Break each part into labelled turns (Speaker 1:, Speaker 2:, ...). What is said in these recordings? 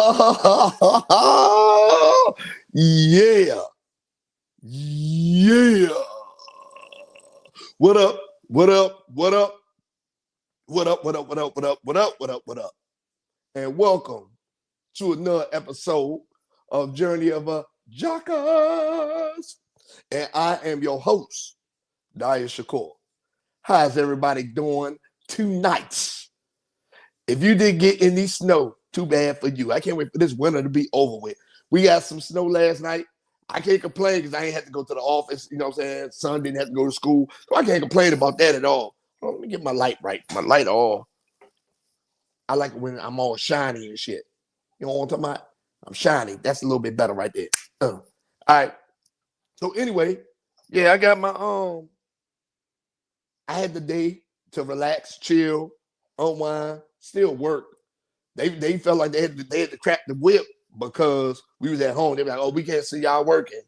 Speaker 1: Yeah. Yeah. What up? What up? What up? What up? What up? What up? What up? What up? What up? What up? And welcome to another episode of Journey of a Jockers. And I am your host, Daya Shakur. How's everybody doing tonight? If you didn't get any snow, too bad for you. I can't wait for this winter to be over with. We got some snow last night. I can't complain because I ain't had to go to the office. You know what I'm saying? Son didn't have to go to school. So I can't complain about that at all. Oh, let me get my light right. My light all. I like it when I'm all shiny and shit. You know what I'm talking about? I'm shiny. That's a little bit better right there. All right. So anyway, yeah, I got my I had the day to relax, chill, unwind, still work. They felt like they had to crack the whip because we was at home. They were like, oh, we can't see y'all working.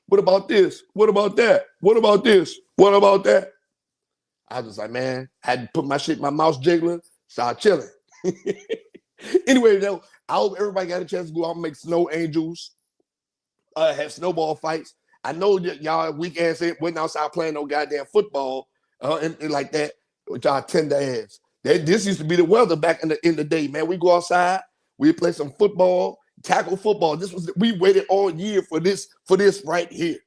Speaker 1: What about this? What about that? What about this? What about that? I was like, man, I had to put my shit in my mouse jiggling, start chilling. Anyway, though, I hope everybody got a chance to go out and make snow angels, have snowball fights. I know that y'all weak ass went outside playing no goddamn football and like that, with y'all tender ass. This used to be the weather back in the day, man. We go outside, we play some football, tackle football. We waited all year for this right here.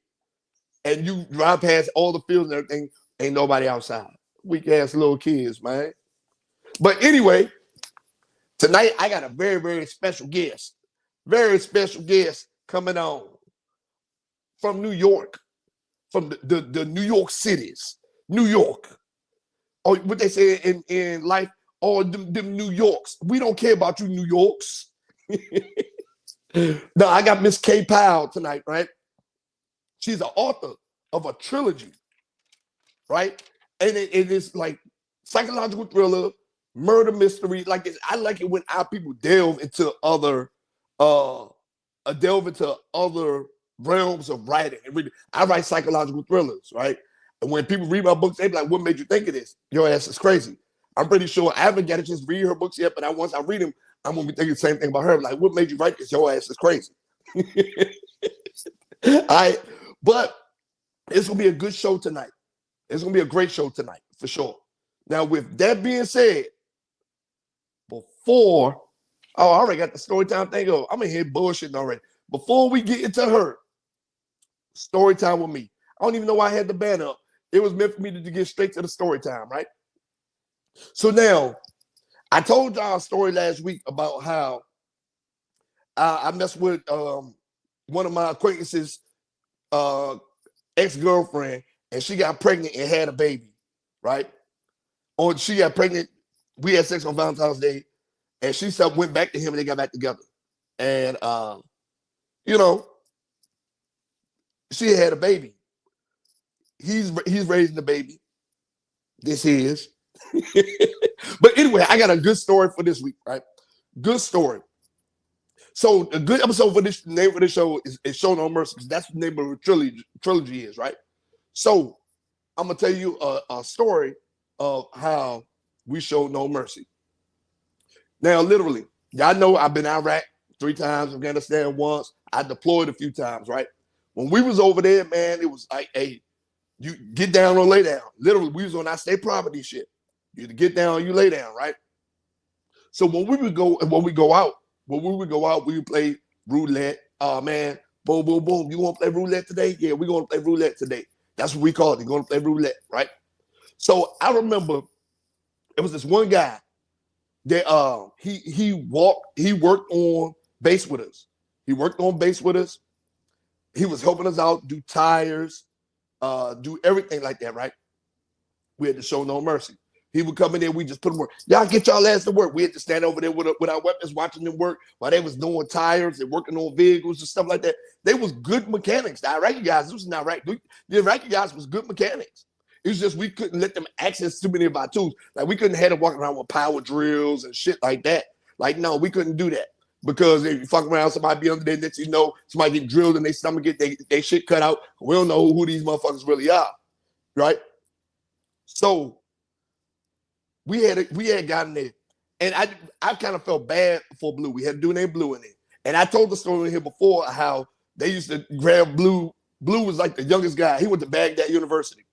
Speaker 1: And you drive past all the fields and everything, ain't nobody outside. Weak ass little kids, man. But anyway, tonight I got a very, very special guest. Very special guest coming on from New York, from the New York cities, New York. Or what they say in life, all them New Yorks. We don't care about you New Yorks. No, I got Miss K.Powell tonight, right? She's an author of a trilogy, right? And it is like psychological thriller, murder mystery. Like this. I like it when our people delve into other realms of writing. I write psychological thrillers, right? And when people read my books, they be like, what made you think of this? Your ass is crazy. I'm pretty sure I haven't got a chance to read her books yet, but once I read them, I'm gonna be thinking the same thing about her. Like, what made you write this? Your ass is crazy. All right, but it's gonna be a good show tonight. It's gonna be a great show tonight for sure. Now, with that being said, I already got the story time thing go. I'm in here bullshitting already. Before we get into her, story time with me. I don't even know why I had the band up. It was meant for me to get straight to the story time, right? So now, I told y'all a story last week about how I messed with one of my acquaintances' ex-girlfriend, and she got pregnant and had a baby, right? Or she got pregnant, we had sex on Valentine's Day, and she went back to him and they got back together. And, you know, she had a baby. He's raising the baby. This is. But anyway, I got a good story for this week, right? Good story. So a good episode for this, the name of the show is Show No Mercy, because that's the name of the trilogy is, right? So I'm gonna tell you a story of how we showed no mercy. Now, literally, y'all know I've been Iraq 3 times, Afghanistan once. I deployed a few times, right? When we was over there, man, it was like, hey, you get down or lay down. Literally, we was on our state property shit. You get down or you lay down, right? So when we would go out, we would play roulette. Oh man, boom, boom, boom. You want to play roulette today? Yeah, we're gonna play roulette today. That's what we call it. You're gonna play roulette, right? So I remember it was this one guy that he worked on base with us. He worked on base with us. He was helping us out, do tires, do everything like that, right? We had to show no mercy. He would come in there, we just put him work. Y'all get y'all ass to work. We had to stand over there with our weapons, watching them work while they was doing tires and working on vehicles and stuff like that. They was good mechanics. The Iraqi guys, this was not right. The Iraqi guys was good mechanics. It was just we couldn't let them access too many of our tools. Like we couldn't have them walking around with power drills and shit like that. Like, no, we couldn't do that. Because if you fuck around, somebody be under there, next you know, somebody get drilled in their stomach, get they shit cut out. We don't know who these motherfuckers really are. Right? So we had gotten there, And I kind of felt bad for Blue. We had a dude named Blue in it. And I told the story in here before how they used to grab Blue. Blue was like the youngest guy. He went to Baghdad University.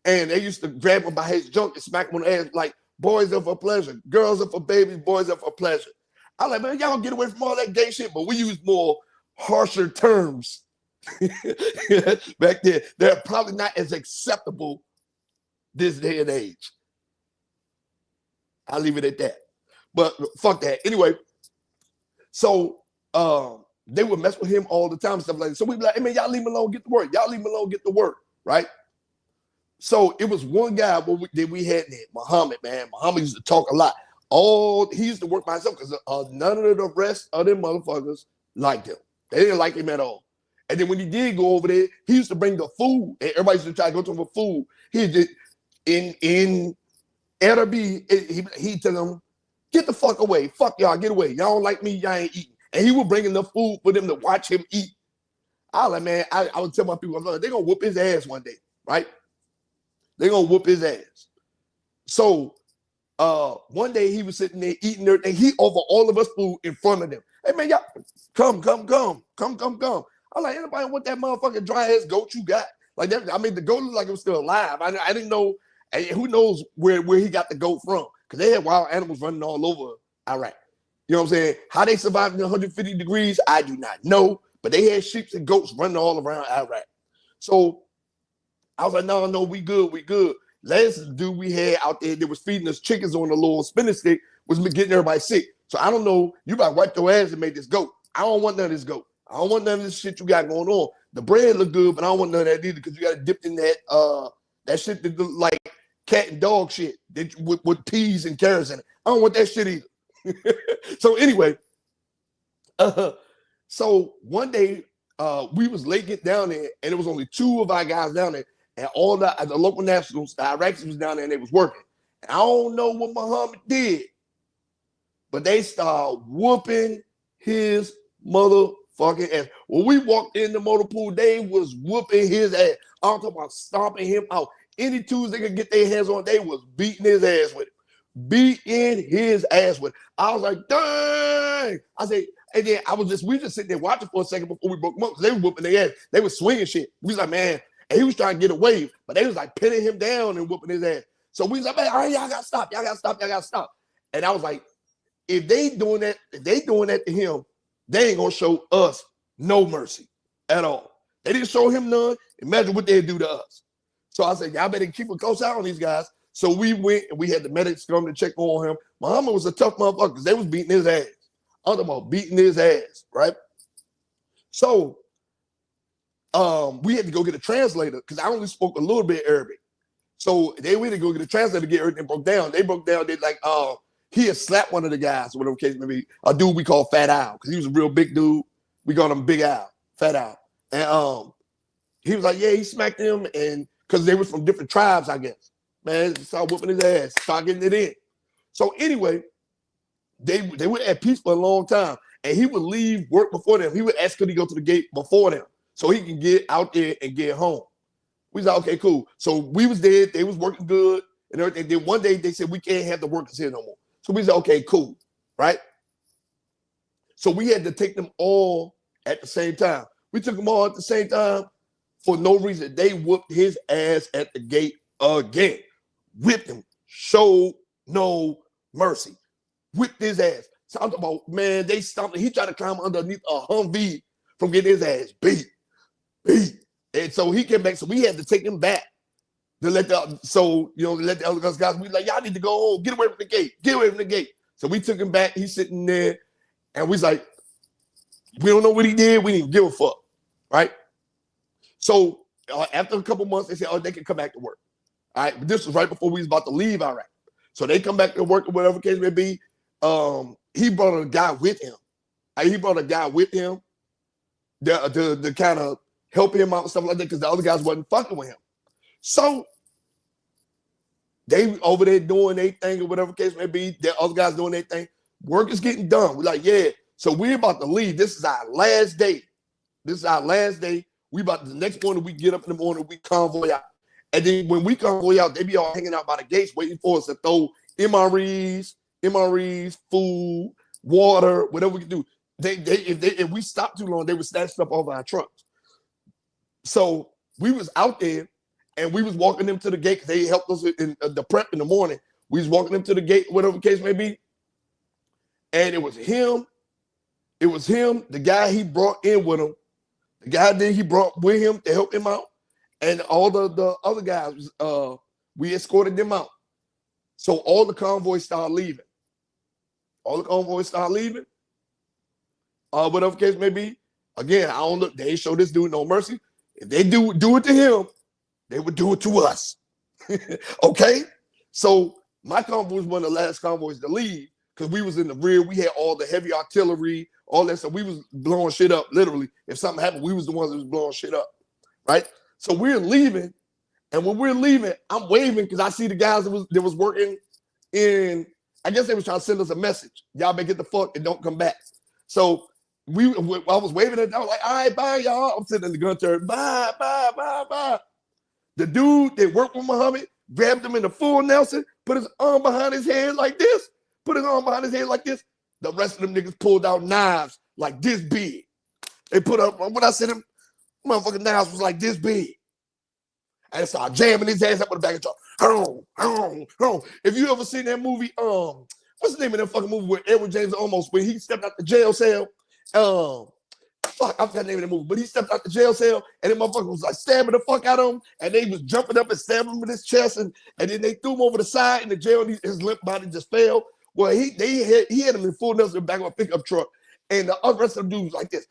Speaker 1: And they used to grab him by his junk and smack him on the ass like, boys are for pleasure, girls are for babies, boys are for pleasure. I was like, man, y'all get away from all that gay shit, but we use more harsher terms back there. They're probably not as acceptable this day and age. I'll leave it at that. But fuck that. Anyway, so they would mess with him all the time and stuff like that. So we'd be like, hey man, y'all leave him alone, get to work. Y'all leave him alone, get to work, right? So it was one guy that we had there, Muhammad, man. Muhammad used to talk a lot. He used to work by himself because none of the rest of them motherfuckers liked him. They didn't like him at all. And then when he did go over there, he used to bring the food. And everybody used to try to go to him for food. He did in RB, he'd tell them, get the fuck away. Fuck y'all, get away. Y'all don't like me, y'all ain't eating. And he would bring enough food for them to watch him eat. I was like, man, I would tell my people, they're going to whoop his ass one day, right? They're going to whoop his ass. So one day he was sitting there eating everything. He offered all of us food in front of them. Hey, man, y'all, come. I'm like, anybody want that motherfucking dry ass goat you got? Like that. I mean, the goat looked like it was still alive. I didn't know. Who knows where he got the goat from? Because they had wild animals running all over Iraq. You know what I'm saying? How they survived in 150 degrees, I do not know. But they had sheep and goats running all around Iraq. So I was like, no, we good. Last dude we had out there that was feeding us chickens on a little spinning stick was getting everybody sick. So I don't know. You better wipe your ass and make this goat. I don't want none of this goat. I don't want none of this shit you got going on. The bread look good, but I don't want none of that either because you got to dip in that shit that look like cat and dog shit with peas and carrots in it. I don't want that shit either. So anyway, so one day we was late getting down there, and it was only two of our guys down there, and all the local nationals, the Iraqis was down there, and they was working. And I don't know what Muhammad did, but they started whooping his motherfucking ass. When we walked in the motor pool, they was whooping his ass. I'm talking about stomping him out. Any tools they could get their hands on, they was beating his ass with it. Beating his ass with it. I was like, dang. I said, and then we just sitting there watching for a second before we broke them up because they were whooping their ass. They was swinging shit. We was like, man, and he was trying to get away, but they was like pinning him down and whooping his ass. So we was like, man, all right, y'all gotta stop. And I was like, if they doing that to him, they ain't gonna show us no mercy at all. They didn't show him none. Imagine what they'd do to us. So I said, y'all better keep a close eye on these guys. So we went and we had the medics come to check on him. Muhammad was a tough motherfucker because they was beating his ass. I'm talking about beating his ass, right? So we had to go get a translator because I only spoke a little bit Arabic. So they went to go get a translator to get everything broke down. They broke down, they like, he had slapped one of the guys, whatever case may be, a dude we call Fat Al, because he was a real big dude. We called him Big Al, Fat Al. And he was like, yeah, he smacked him, and because they was from different tribes, I guess. Man, started whooping his ass, started getting it in. So anyway, they were at peace for a long time, and he would leave work before them. He would ask could he go to the gate before them so he can get out there and get home. We was like, okay, cool. So we was there, they was working good and everything. Then one day they said we can't have the workers here no more. So we said, okay, cool, right? So we had to take them all at the same time. We took them all at the same time for no reason. They whooped his ass at the gate again. Whipped him. Showed no mercy. Whipped his ass. So I'm talking about, man, they stomped him. He tried to climb underneath a Humvee from getting his ass beat. And so he came back. So we had to take him back to let the other guys, we like, y'all need to go home. Get away from the gate. Get away from the gate. So we took him back. He's sitting there. And we was like, we don't know what he did. We didn't give a fuck. Right? So after a couple months, they said, oh, they can come back to work. All right. But this was right before we was about to leave Iraq. So they come back to work or whatever case may be. He brought a guy with him. To kind of help him out and stuff like that because the other guys wasn't fucking with him. So they over there doing their thing or whatever case may be. The other guys doing their thing. Work is getting done. We're like, yeah. So we're about to leave. This is our last day. We about the next morning we get up in the morning, we convoy out. And then when we convoy out, they be all hanging out by the gates waiting for us to throw MREs MREs, food, water, whatever we could do. If we stopped too long, they would snatch stuff off our trucks. So we was out there and we was walking them to the gate. They helped us in the prep in the morning. We was walking them to the gate, whatever the case may be. And it was him. It was him, the guy he brought in with him, the guy that he brought with him to help him out, and all the other guys, we escorted them out. So all the convoys started leaving. Whatever case may be. Again, I don't look, they show this dude no mercy. If they do it to him, they would do it to us. Okay? So my convoy was one of the last convoys to leave because we was in the rear. We had all the heavy artillery, all that stuff. We was blowing shit up, literally. If something happened, we was the ones that was blowing shit up, right? So we're leaving, and when we're leaving, I'm waving because I see the guys that was working in, I guess they was trying to send us a message. Y'all better get the fuck and don't come back. So I was waving at them. I was like, all right, bye, y'all. I'm sitting in the gun turret. Bye, bye, bye, bye. The dude that worked with Muhammad grabbed him in the full Nelson, put his arm behind his head like this, The rest of them niggas pulled out knives like this big. They put up, when I said them, motherfucking knives was like this big. And I started jamming his ass up with the back of the truck. If you ever seen that movie, what's the name of that fucking movie where Edward James almost, when he stepped out the jail cell, I forgot the name of the movie, but he stepped out the jail cell and the motherfucker was like stabbing the fuck out of him, and they was jumping up and stabbing him in his chest, and then they threw him over the side in the jail, and his limp body just fell. Well, he had him in full Nelson in the back of a pickup truck, and the rest of the dudes like this,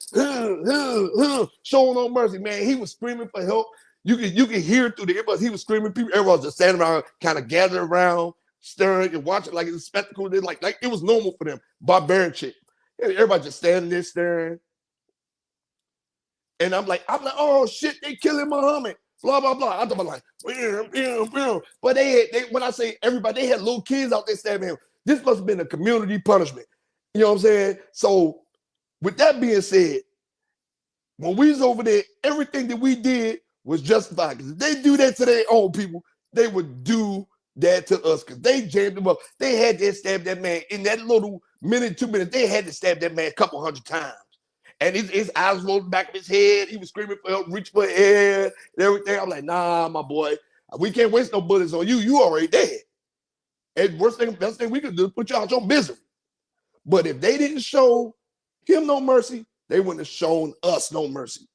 Speaker 1: showing no mercy, man. He was screaming for help. You can hear it through the earbuds. He was screaming. People, everyone was just standing around, kind of gathered around, staring and watching like it's a spectacle. Like it was normal for them. Barbarian shit. Everybody just standing there staring. And I'm like, oh shit, they killing Muhammad. Blah blah blah. I'm talking like, but they when I say everybody, they had little kids out there stabbing him. This must have been a community punishment. You know what I'm saying? So with that being said, when we was over there, everything that we did was justified. Because if they do that to their own people, they would do that to us. Because they jammed them up. They had to stab that man in that little minute, 2 minutes. They had to stab that man a couple hundred times. And his eyes rolled back of his head. He was screaming for help, reach for air and everything. I'm like, nah, my boy, we can't waste no bullets on you. You already dead. And best thing we could do is put you out your misery. But if they didn't show him no mercy, they wouldn't have shown us no mercy.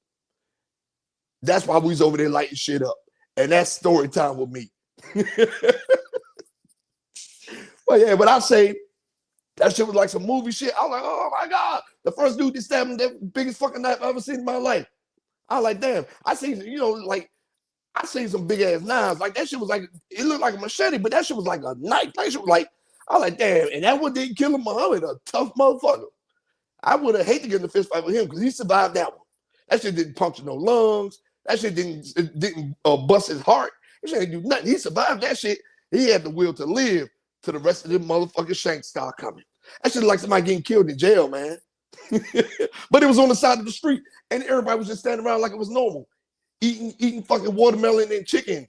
Speaker 1: That's why we was over there lighting shit up. And that's story time with me. But yeah, but I say that shit was like some movie shit. I was like, oh my God. The first dude that stabbed him, that biggest fucking knife I've ever seen in my life. I was like, damn. I seen, I seen some big ass knives. Like that shit was like, it looked like a machete, but that shit was like a knife. That shit was like, I was like, damn. And that one didn't kill him, Muhammad, a tough motherfucker. I would have hated to get in a fist fight with him because he survived that one. That shit didn't puncture no lungs. That shit didn't bust his heart. That shit didn't do nothing. He survived that shit. He had the will to live till the rest of them motherfucking shanks start coming. That shit like somebody getting killed in jail, man. But it was on the side of the street, and everybody was just standing around like it was normal, eating fucking watermelon and chicken,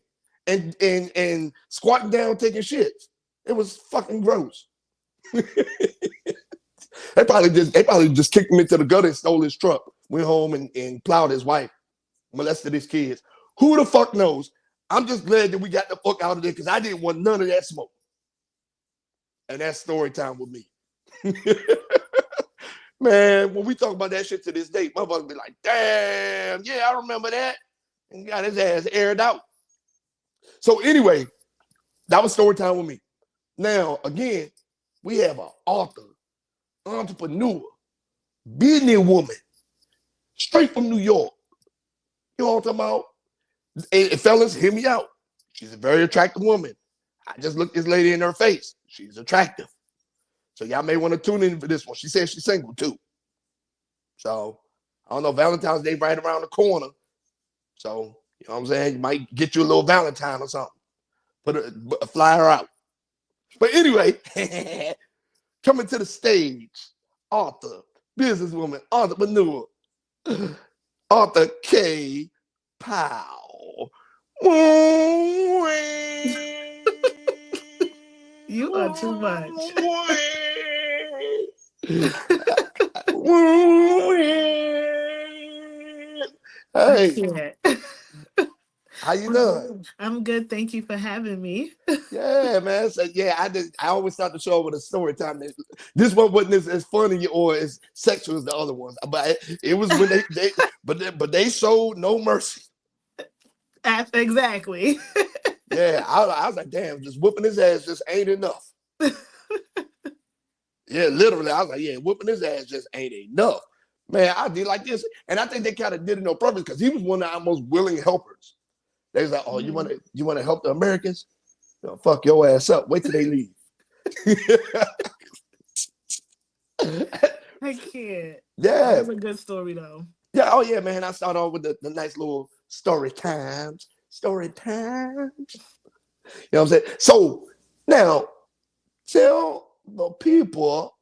Speaker 1: and squatting down taking shits. It was fucking gross. They probably just kicked him into the gutter and stole his truck, went home and plowed his wife, molested his kids. Who the fuck knows? I'm just glad that we got the fuck out of there because I didn't want none of that smoke. And that's story time with me. Man, when we talk about that shit to this day, motherfuckers be like, damn, yeah, I remember that. And got his ass aired out. So anyway, that was story time with me. Now, again, we have an author, entrepreneur, business woman, straight from New York. You know what I'm talking about? And fellas, hear me out. She's a very attractive woman. I just looked this lady in her face. She's attractive. So y'all may want to tune in for this one. She says she's single too. So I don't know, Valentine's Day right around the corner. So, you know what I'm saying? You might get you a little Valentine or something. Put a flyer out. But anyway, coming to the stage, author, businesswoman, entrepreneur, author K.Powell.
Speaker 2: You are too much. I
Speaker 1: Hey,
Speaker 2: can't.
Speaker 1: how you doing?
Speaker 2: I'm good. Thank you for having me.
Speaker 1: Yeah, man. So yeah, I always start the show with a story time. This one wasn't as funny or as sexual as the other ones, but it was when but they showed no mercy.
Speaker 2: Exactly.
Speaker 1: Yeah, I was like, damn, just whooping his ass just ain't enough. Yeah, literally, I was like, yeah, whooping his ass just ain't enough. Man, I did like this, and I think they kind of did it on purpose because he was one of our most willing helpers. They was like, oh, you want to help the Americans? No, fuck your ass up. Wait till they leave.
Speaker 2: I can't. That
Speaker 1: Yeah.
Speaker 2: was a good story though.
Speaker 1: Yeah. Oh, yeah, man. I start off with the nice little story times. Story times. You know what I'm saying? So now tell the people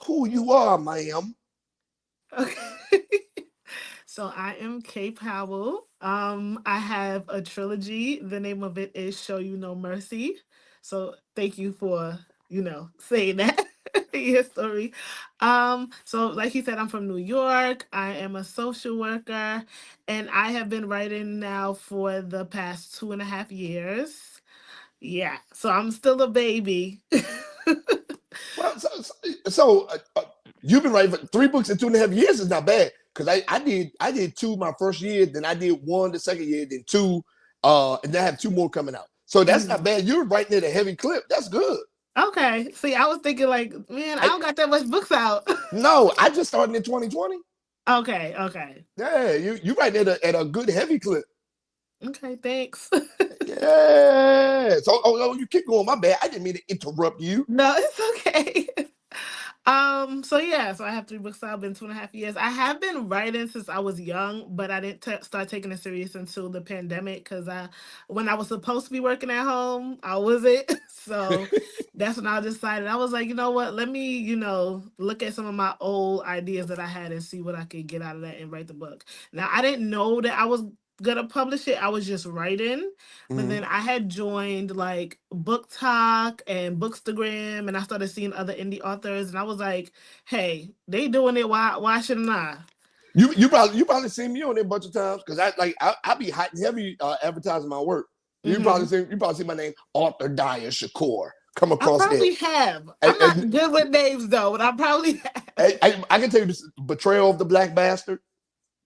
Speaker 1: who you are, ma'am.
Speaker 2: Okay. So I am K.Powell. I have a trilogy. The name of it is Show You No Mercy. So thank you for, saying that. Your story. So like you said, I'm from New York. I am a social worker and I have been writing now for the past 2.5 years. Yeah. So I'm still a baby.
Speaker 1: Well, you've been writing for 3 books in 2.5 years is not bad because I did two my first year, then I did one the second year, then two, and then I have two more coming out. So that's not
Speaker 2: Mhm.
Speaker 1: bad. You're writing at a heavy clip. That's good.
Speaker 2: Okay. See, I was thinking like, man, I
Speaker 1: I
Speaker 2: don't got that much books out.
Speaker 1: no, I just started in 2020.
Speaker 2: Okay, okay.
Speaker 1: Yeah, you writing at a good heavy clip.
Speaker 2: Okay, thanks.
Speaker 1: Yeah. So you keep going. My bad. I didn't mean to interrupt you.
Speaker 2: No, it's okay. So yeah, so I have 3 books out, been 2.5 years. I have been writing since I was young, but I didn't start taking it serious until the pandemic because when I was supposed to be working at home, I wasn't. So that's when I decided I was like, you know what, let me, look at some of my old ideas that I had and see what I could get out of that and write the book. Now I didn't know that I was gonna publish it. I was just writing. But
Speaker 1: Mhm.
Speaker 2: then I had joined like Book Talk and Bookstagram, and I started seeing other indie authors, and I was like, "Hey, they doing it. Why shouldn't I?"
Speaker 1: You probably seen me on there a bunch of times because I be hot and heavy advertising my work.
Speaker 2: Hmm.
Speaker 1: You probably see my name Arthur Dyer Shakur come
Speaker 2: I
Speaker 1: across there.
Speaker 2: probably have. I'm
Speaker 1: And,
Speaker 2: not
Speaker 1: and,
Speaker 2: good with names though, but I probably have.
Speaker 1: I can tell you this: Betrayal of the Black Bastard,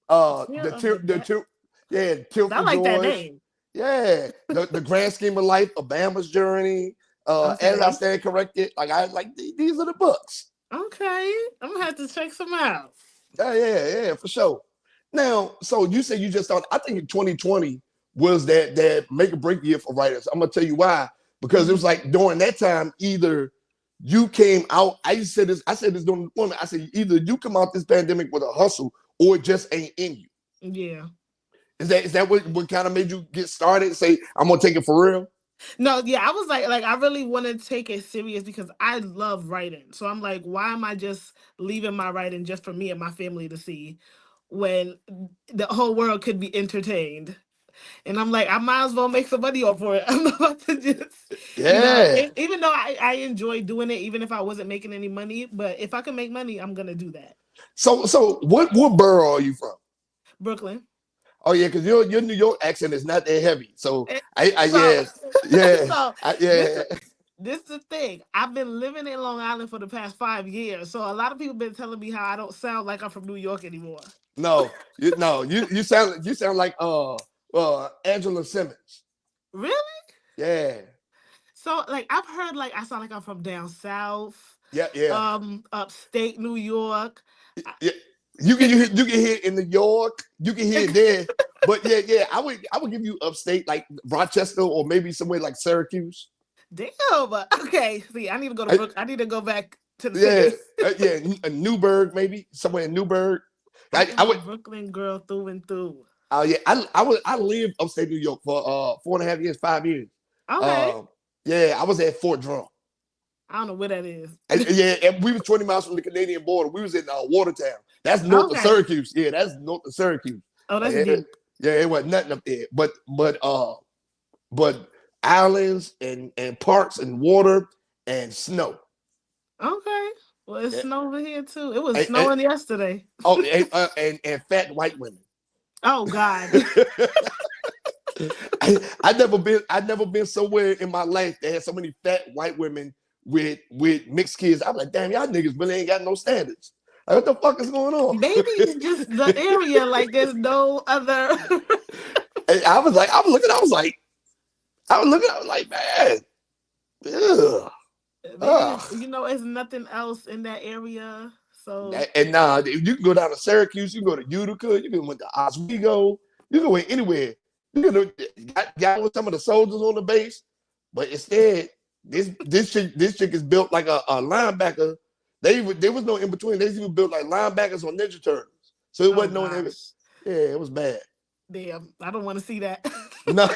Speaker 2: Fear
Speaker 1: the
Speaker 2: of the black.
Speaker 1: yeah, Tilt
Speaker 2: I
Speaker 1: for
Speaker 2: like that
Speaker 1: George,
Speaker 2: name.
Speaker 1: yeah, the grand scheme of life, Obama's journey, as I
Speaker 2: Okay.
Speaker 1: stand corrected. Like I like these are the books.
Speaker 2: Okay. I'm gonna have to check some out.
Speaker 1: Yeah, for sure. Now, so you said you just thought. I think in 2020 was that make or break year for writers. I'm gonna tell you why. Because it was
Speaker 2: Hmm.
Speaker 1: like during that time, either you came out. I said this during the deployment. I said either you come out this pandemic with a hustle, or it just ain't in you.
Speaker 2: Yeah.
Speaker 1: Is that what kind of made you get started? And say I'm gonna take it for real.
Speaker 2: No, yeah, I was like I really want to take it serious because I love writing. So I'm like, why am I just leaving my writing just for me and my family to see when the whole world could be entertained? And I'm like, I might as well make some money off for it. I'm not about to just,
Speaker 1: Yeah.
Speaker 2: even though I enjoy doing it, even if I wasn't making any money, but if I can make money, I'm gonna do that.
Speaker 1: So what borough are you from?
Speaker 2: Brooklyn.
Speaker 1: Oh yeah, because your New York accent is not that heavy. So
Speaker 2: Eh,
Speaker 1: I
Speaker 2: So,
Speaker 1: yeah yeah
Speaker 2: so this
Speaker 1: yeah.
Speaker 2: this the thing. I've been living in Long Island for the past 5 years, so a lot of people been telling me how I don't sound like I'm from New York anymore.
Speaker 1: No, you sound like Angela Simmons.
Speaker 2: Really?
Speaker 1: Yeah,
Speaker 2: So like I've heard like I sound like I'm from down south,
Speaker 1: yeah.
Speaker 2: upstate New York. I-
Speaker 1: Yeah. You can hear it in New York. You can hear it there. But yeah. I would give you upstate like Rochester or maybe somewhere like Syracuse.
Speaker 2: Damn. Okay. See, I need to go to
Speaker 1: I,
Speaker 2: Brook. I need to go back to the
Speaker 1: yeah,
Speaker 2: city.
Speaker 1: Newburgh maybe somewhere in Newburgh.
Speaker 2: I
Speaker 1: I
Speaker 2: am a
Speaker 1: would.
Speaker 2: Brooklyn girl through and through.
Speaker 1: Yeah, I lived upstate New York for 4.5 years, 5 years.
Speaker 2: Okay.
Speaker 1: Um, yeah, I was at Fort Drum.
Speaker 2: I don't know where that is.
Speaker 1: Yeah, and we was 20 miles from the Canadian border. We was in Watertown. That's north of
Speaker 2: Okay.
Speaker 1: Syracuse. Yeah, that's north of Syracuse.
Speaker 2: Oh,
Speaker 1: Like,
Speaker 2: that's
Speaker 1: yeah,
Speaker 2: deep.
Speaker 1: yeah, it wasn't nothing up there. But islands and parks and water and snow.
Speaker 2: Okay. Well, it
Speaker 1: Yeah.
Speaker 2: snowed over here too. It was
Speaker 1: And,
Speaker 2: snowing yesterday.
Speaker 1: oh, and fat white women.
Speaker 2: Oh God.
Speaker 1: I never been somewhere in my life that had so many fat white women with mixed kids. I'm like, damn, y'all niggas really ain't got no standards. Like, what the fuck is going on?
Speaker 2: Maybe it's just the area. Like there's no other.
Speaker 1: And I was looking, I was like, man, ugh,
Speaker 2: Maybe
Speaker 1: ugh.
Speaker 2: it's nothing else in that area. So
Speaker 1: And nah, you can go down to Syracuse, you can go to Utica, you can go to Oswego, you can go anywhere. You can got with some of the soldiers on the base, but instead, this chick is built like a linebacker. There was no in between. They even built like linebackers on Ninja Turtles. So it
Speaker 2: oh
Speaker 1: wasn't no
Speaker 2: gosh.
Speaker 1: yeah, it was bad.
Speaker 2: Damn, I don't want to see that.
Speaker 1: No.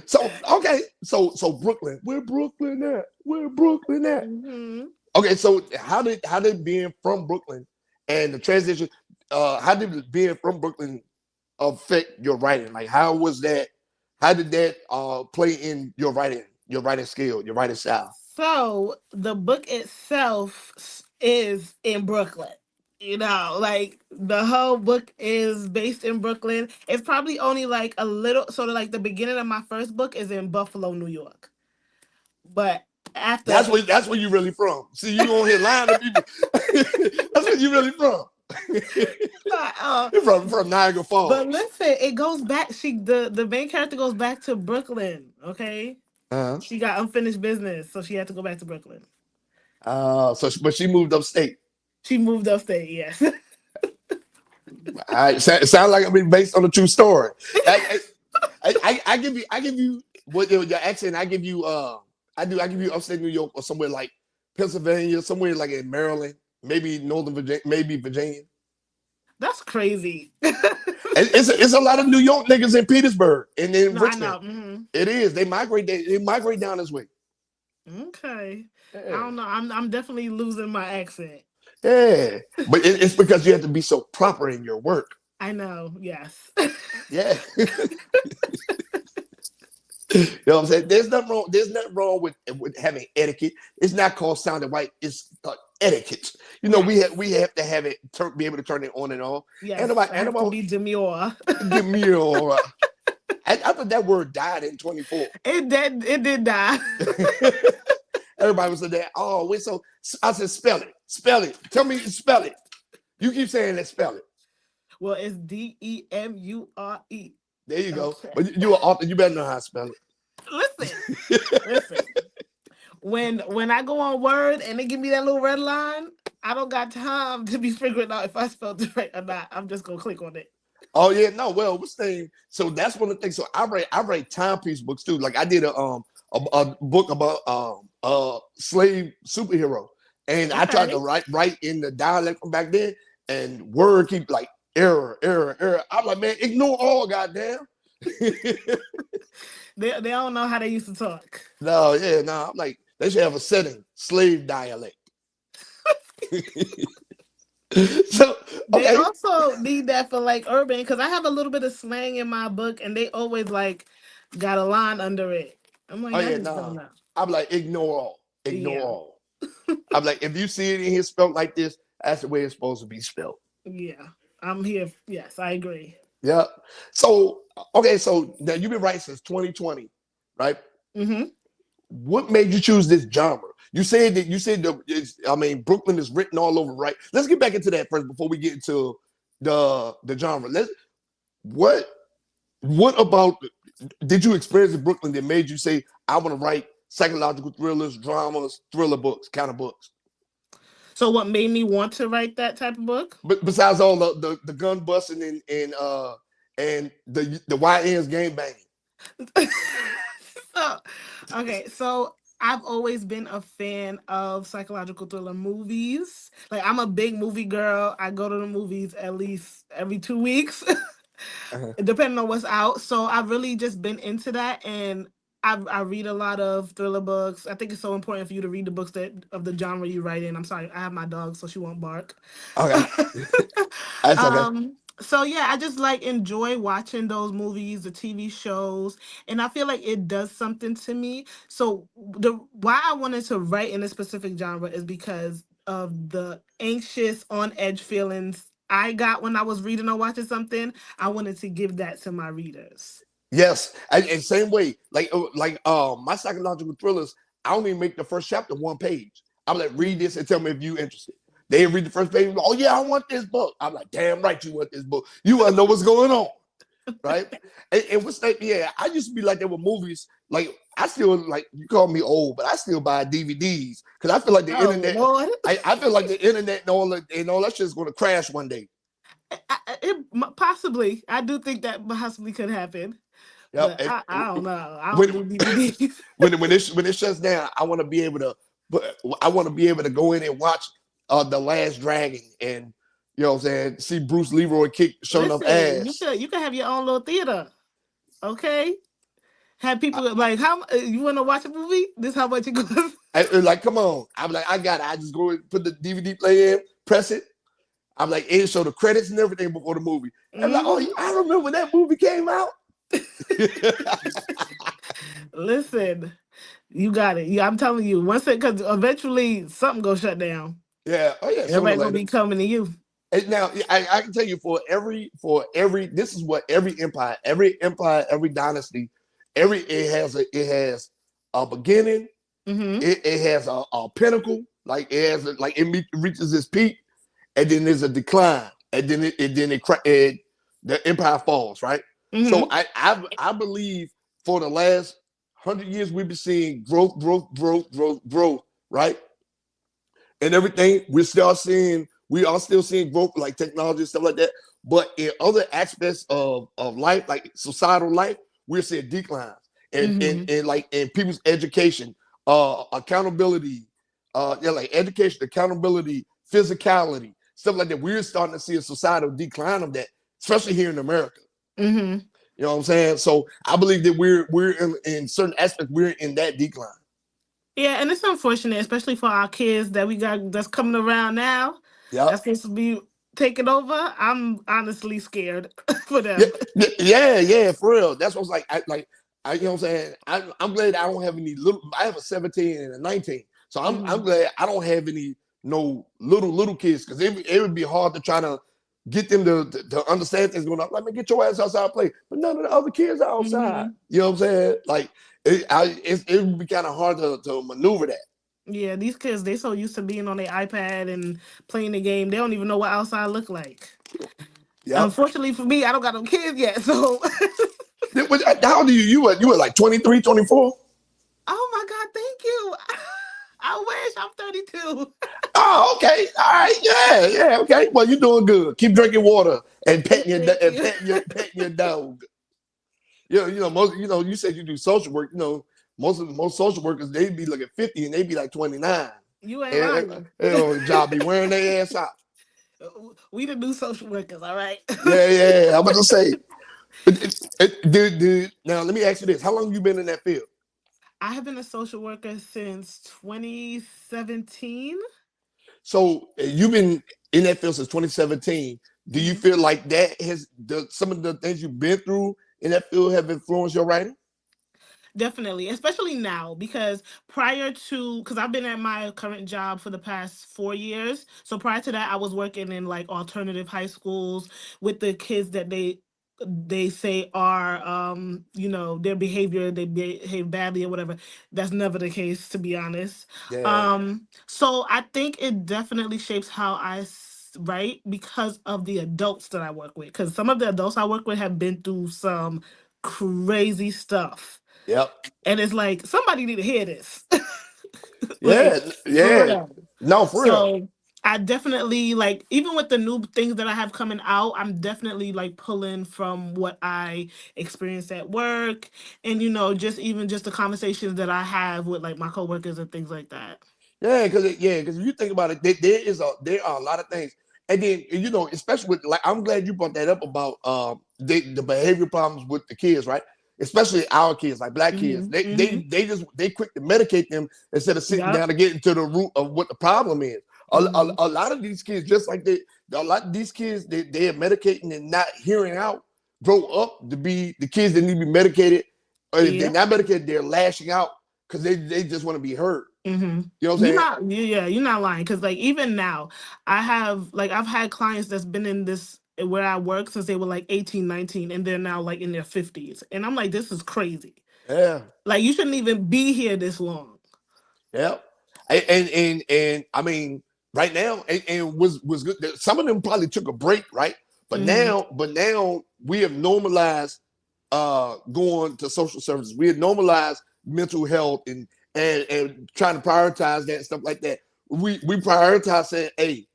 Speaker 1: So okay, so Brooklyn, where Brooklyn at? Where Brooklyn at?
Speaker 2: hmm
Speaker 1: Okay, so how did being from Brooklyn and the transition, how did being from Brooklyn affect your writing? Like how was that? How did that play in your writing skill, your writing style?
Speaker 2: So the book itself is in Brooklyn. Like the whole book is based in Brooklyn. It's probably only like a little sort of like the beginning of my first book is in Buffalo, New York. But after
Speaker 1: That's where you really from. See, you on here lying to people. That's where you really from. You're from Niagara
Speaker 2: but
Speaker 1: Falls.
Speaker 2: listen, it goes back. The main character goes back to Brooklyn. Okay,
Speaker 1: Uh-huh.
Speaker 2: she got unfinished business, so she had to go back to Brooklyn.
Speaker 1: But she moved upstate.
Speaker 2: She moved upstate. Yes.
Speaker 1: It sounds like I mean based on a true story. I give you what your accent. I give you upstate New York or somewhere like Pennsylvania, somewhere like in Maryland, maybe Northern Virginia, maybe Virginia.
Speaker 2: That's crazy.
Speaker 1: It's a lot of New York niggas in Petersburg and in
Speaker 2: No, I
Speaker 1: Richmond.
Speaker 2: know.
Speaker 1: It is. They migrate down this way.
Speaker 2: Okay. I
Speaker 1: Yeah.
Speaker 2: don't know. I'm definitely losing my accent.
Speaker 1: Yeah. But it's because you have to be so proper in your work.
Speaker 2: I know. Yes.
Speaker 1: Yeah. You know what I'm saying? There's nothing wrong. There's nothing wrong with having etiquette. It's not called sounding right. It's etiquette.
Speaker 2: Yes.
Speaker 1: We have to have it be able to turn it on and off.
Speaker 2: Yes.
Speaker 1: And about
Speaker 2: I have to be demure.
Speaker 1: give me a. I thought that word died in 24.
Speaker 2: It did die.
Speaker 1: Everybody was there. Oh, wait. So I said, spell it. Spell it. Tell me to spell it. You keep saying that. Spell it.
Speaker 2: Well, it's DEMURE.
Speaker 1: There you go.
Speaker 2: Okay.
Speaker 1: But you're an author. You better know how to spell
Speaker 2: Listen.
Speaker 1: it.
Speaker 2: Listen. When I go on Word and they give me that little red line, I don't got time to be figuring out if I spelled it right or not. I'm just gonna click on it.
Speaker 1: Oh yeah, no. Well, what's saying? So that's one of the things. So I write timepiece books too. Like I did a book about slave superhero, and I tried to
Speaker 2: Okay.
Speaker 1: write in the dialect from back then, and word keep like error. I'm like, man, ignore all, goddamn.
Speaker 2: They don't know how they used to talk.
Speaker 1: No, yeah, no. I'm like, they should have a setting, slave dialect. So
Speaker 2: They
Speaker 1: okay.
Speaker 2: also need that for like urban because I have a little bit of slang in my book and they always like got a line under it. I'm like,
Speaker 1: Oh
Speaker 2: y'all
Speaker 1: yeah,
Speaker 2: just don't
Speaker 1: no.
Speaker 2: know.
Speaker 1: I'm like, ignore all. Ignore
Speaker 2: Yeah.
Speaker 1: all. I'm like, if you see it in here spelled like this, that's the way it's supposed to be spelled.
Speaker 2: Yeah. I'm here. Yes, I agree.
Speaker 1: Yeah. So okay, so now you've been writing since 2020, right?
Speaker 2: Mm-hmm.
Speaker 1: What made you choose this genre? I mean, Brooklyn is written all over, right? Let's get back into that first before we get into the genre. What what about did you experience in Brooklyn that made you say, I want to write psychological thrillers, dramas, thriller books, kind of books?
Speaker 2: So what made me want to write that type of book?
Speaker 1: But besides all the gun busting and the YN's game banging.
Speaker 2: So, okay, so I've always been a fan of psychological thriller movies. Like I'm a big movie girl. I go to the movies at least every 2 weeks,
Speaker 1: Uh-huh.
Speaker 2: depending on what's out. So I've really just been into that, and I read a lot of thriller books. I think it's so important for you to read the books that of the genre you write in. I'm sorry, I have my dog, so she won't bark.
Speaker 1: Okay. That's okay.
Speaker 2: um, So yeah, I just like enjoy watching those movies, the TV shows, and I feel like it does something to me. So the why I wanted to write in a specific genre is because of the anxious, on edge feelings I got when I was reading or watching something. I wanted to give that to my readers.
Speaker 1: Yes, and same way, my psychological thrillers, I only make the first chapter one page. I'm like, read this and tell me if you interested. They read the first page. Oh yeah, I want this book. I'm like, damn right, you want this book. You want to know what's going on, right? And what's that? Yeah, I used to be like that with movies. Like I still like you call me old, but I still buy DVDs because I feel like the
Speaker 2: Oh
Speaker 1: internet.
Speaker 2: Lord.
Speaker 1: I feel like the internet and all that shit is going to crash one day.
Speaker 2: Possibly, I do think that possibly could happen,
Speaker 1: Yep.
Speaker 2: but I don't know. I don't
Speaker 1: When
Speaker 2: do DVDs.
Speaker 1: when it shuts down, I want to be able to. I want to be able to go in and watch the Last Dragon and you know what I'm saying, see Bruce Leroy kick showing off
Speaker 2: Listen,
Speaker 1: ass.
Speaker 2: you could have your own little theater, okay? Have
Speaker 1: I,
Speaker 2: people like how you want to watch a movie? This how much it goes.
Speaker 1: like, come on. I'm like, I got it. I just go and put the DVD player in, press it. I'm like, it show the credits and everything before the movie. I'm like, oh,
Speaker 2: Mhm.
Speaker 1: I remember when that movie came out.
Speaker 2: Listen, you got it. Yeah, I'm telling you. Once it, because eventually something gonna shut down.
Speaker 1: Yeah. Oh yeah. Sooner or
Speaker 2: Everybody gonna
Speaker 1: later.
Speaker 2: be coming to you.
Speaker 1: And now I can tell you for every this is what every dynasty, it has a beginning,
Speaker 2: Mm-hmm.
Speaker 1: it has a pinnacle, like it has like reaches its peak, and then there's a decline, and then the empire falls, right? So
Speaker 2: Mm-hmm.
Speaker 1: I believe for the last 100 years we've been seeing growth, right? And everything. We are still seeing growth like technology and stuff like that. But in other aspects of life, like societal life, we're seeing declines.
Speaker 2: Mm-hmm.
Speaker 1: And like in people's education, accountability, like education, accountability, physicality, stuff like that. We're starting to see a societal decline of that, especially here in America.
Speaker 2: Mm-hmm.
Speaker 1: You know what I'm saying? So I believe that we're in certain aspects, we're in that decline.
Speaker 2: Yeah, and it's unfortunate, especially for our kids that we got that's coming around now. That's
Speaker 1: Yep.
Speaker 2: supposed to be taking over. I'm honestly scared for
Speaker 1: Yeah,
Speaker 2: them.
Speaker 1: yeah, for real. That's what's like. You know what I'm saying. I'm glad I don't have any little. I have a 17 and a 19, so I'm
Speaker 2: Mm-hmm.
Speaker 1: glad I don't have any no little kids because it would be hard to try to get them to understand things going on. Like, man, get your ass outside and play. But none of the other kids are outside.
Speaker 2: Mm-hmm.
Speaker 1: You know what I'm saying? Like, it would be kind of hard to maneuver that.
Speaker 2: Yeah, these kids, they so used to being on their iPad and playing the game, they don't even know what outside look like.
Speaker 1: Yep.
Speaker 2: Unfortunately for me, I don't got no kids yet, so
Speaker 1: How old are you? You were like 23, 24?
Speaker 2: oh my God, thank you. I wish I'm 32.
Speaker 1: Oh, okay. All right. Yeah. Okay. Well, you're doing good. Keep drinking water and
Speaker 2: Thank you.
Speaker 1: petting your dog. Most. You said you do social work. Most social workers they be like at 50 and they be like 29.
Speaker 2: You ain't
Speaker 1: And
Speaker 2: lying.
Speaker 1: job be wearing their ass out.
Speaker 2: We the new social workers, all right?
Speaker 1: Yeah. I'm about to say, dude. Now let me ask you this: how long you been in that field?
Speaker 2: I have been a social worker since 2017.
Speaker 1: So you've been in that field since 2017. Do you
Speaker 2: Mhm.
Speaker 1: feel like that has some of the things you've been through in that field have influenced your writing?
Speaker 2: Definitely, especially now because prior to because I've been at my current job for the past 4 years. So prior to that, I was working in like alternative high schools with the kids that they say are their behavior they behave badly or whatever. That's never the case, to be honest.
Speaker 1: Yeah.
Speaker 2: So I think it definitely shapes how write because of the adults that I work with, because some of the adults I work with have been through some crazy stuff,
Speaker 1: Yep.
Speaker 2: and it's like somebody need to hear this.
Speaker 1: Yeah.
Speaker 2: Like, for
Speaker 1: Yeah.
Speaker 2: real.
Speaker 1: No, for real.
Speaker 2: So I definitely like, even with the new things that I have coming out, I'm definitely like pulling from what I experienced at work, and just even just the conversations that I have with like my coworkers and things like that.
Speaker 1: Because if you think about it, there are a lot of things, and then especially with like I'm glad you brought that up about the behavior problems with the kids, right? Especially our kids, like black kids,
Speaker 2: Hmm. Hmm.
Speaker 1: they quick to medicate them instead of sitting
Speaker 2: Yep.
Speaker 1: down to get into the root of what the problem is. A lot of these kids, just like a lot of these kids, they are medicating and not hearing out, grow up to be the kids that need to be medicated. Or if they're not medicated, they're lashing out because they just want to be heard.
Speaker 2: Mm-hmm.
Speaker 1: You know what I'm saying?
Speaker 2: You're not lying. Because like even now, I've had clients that's been in this where I work since they were like 18, 19, and they're now like in their 50s. And I'm like, this is crazy.
Speaker 1: Yeah.
Speaker 2: Like you shouldn't even be here this long.
Speaker 1: Yeah. And I mean, right now, and was good. Some of them probably took a break, right? But now we have normalized going to social services. We have normalized mental health and trying to prioritize that and stuff like that. We prioritize saying, hey,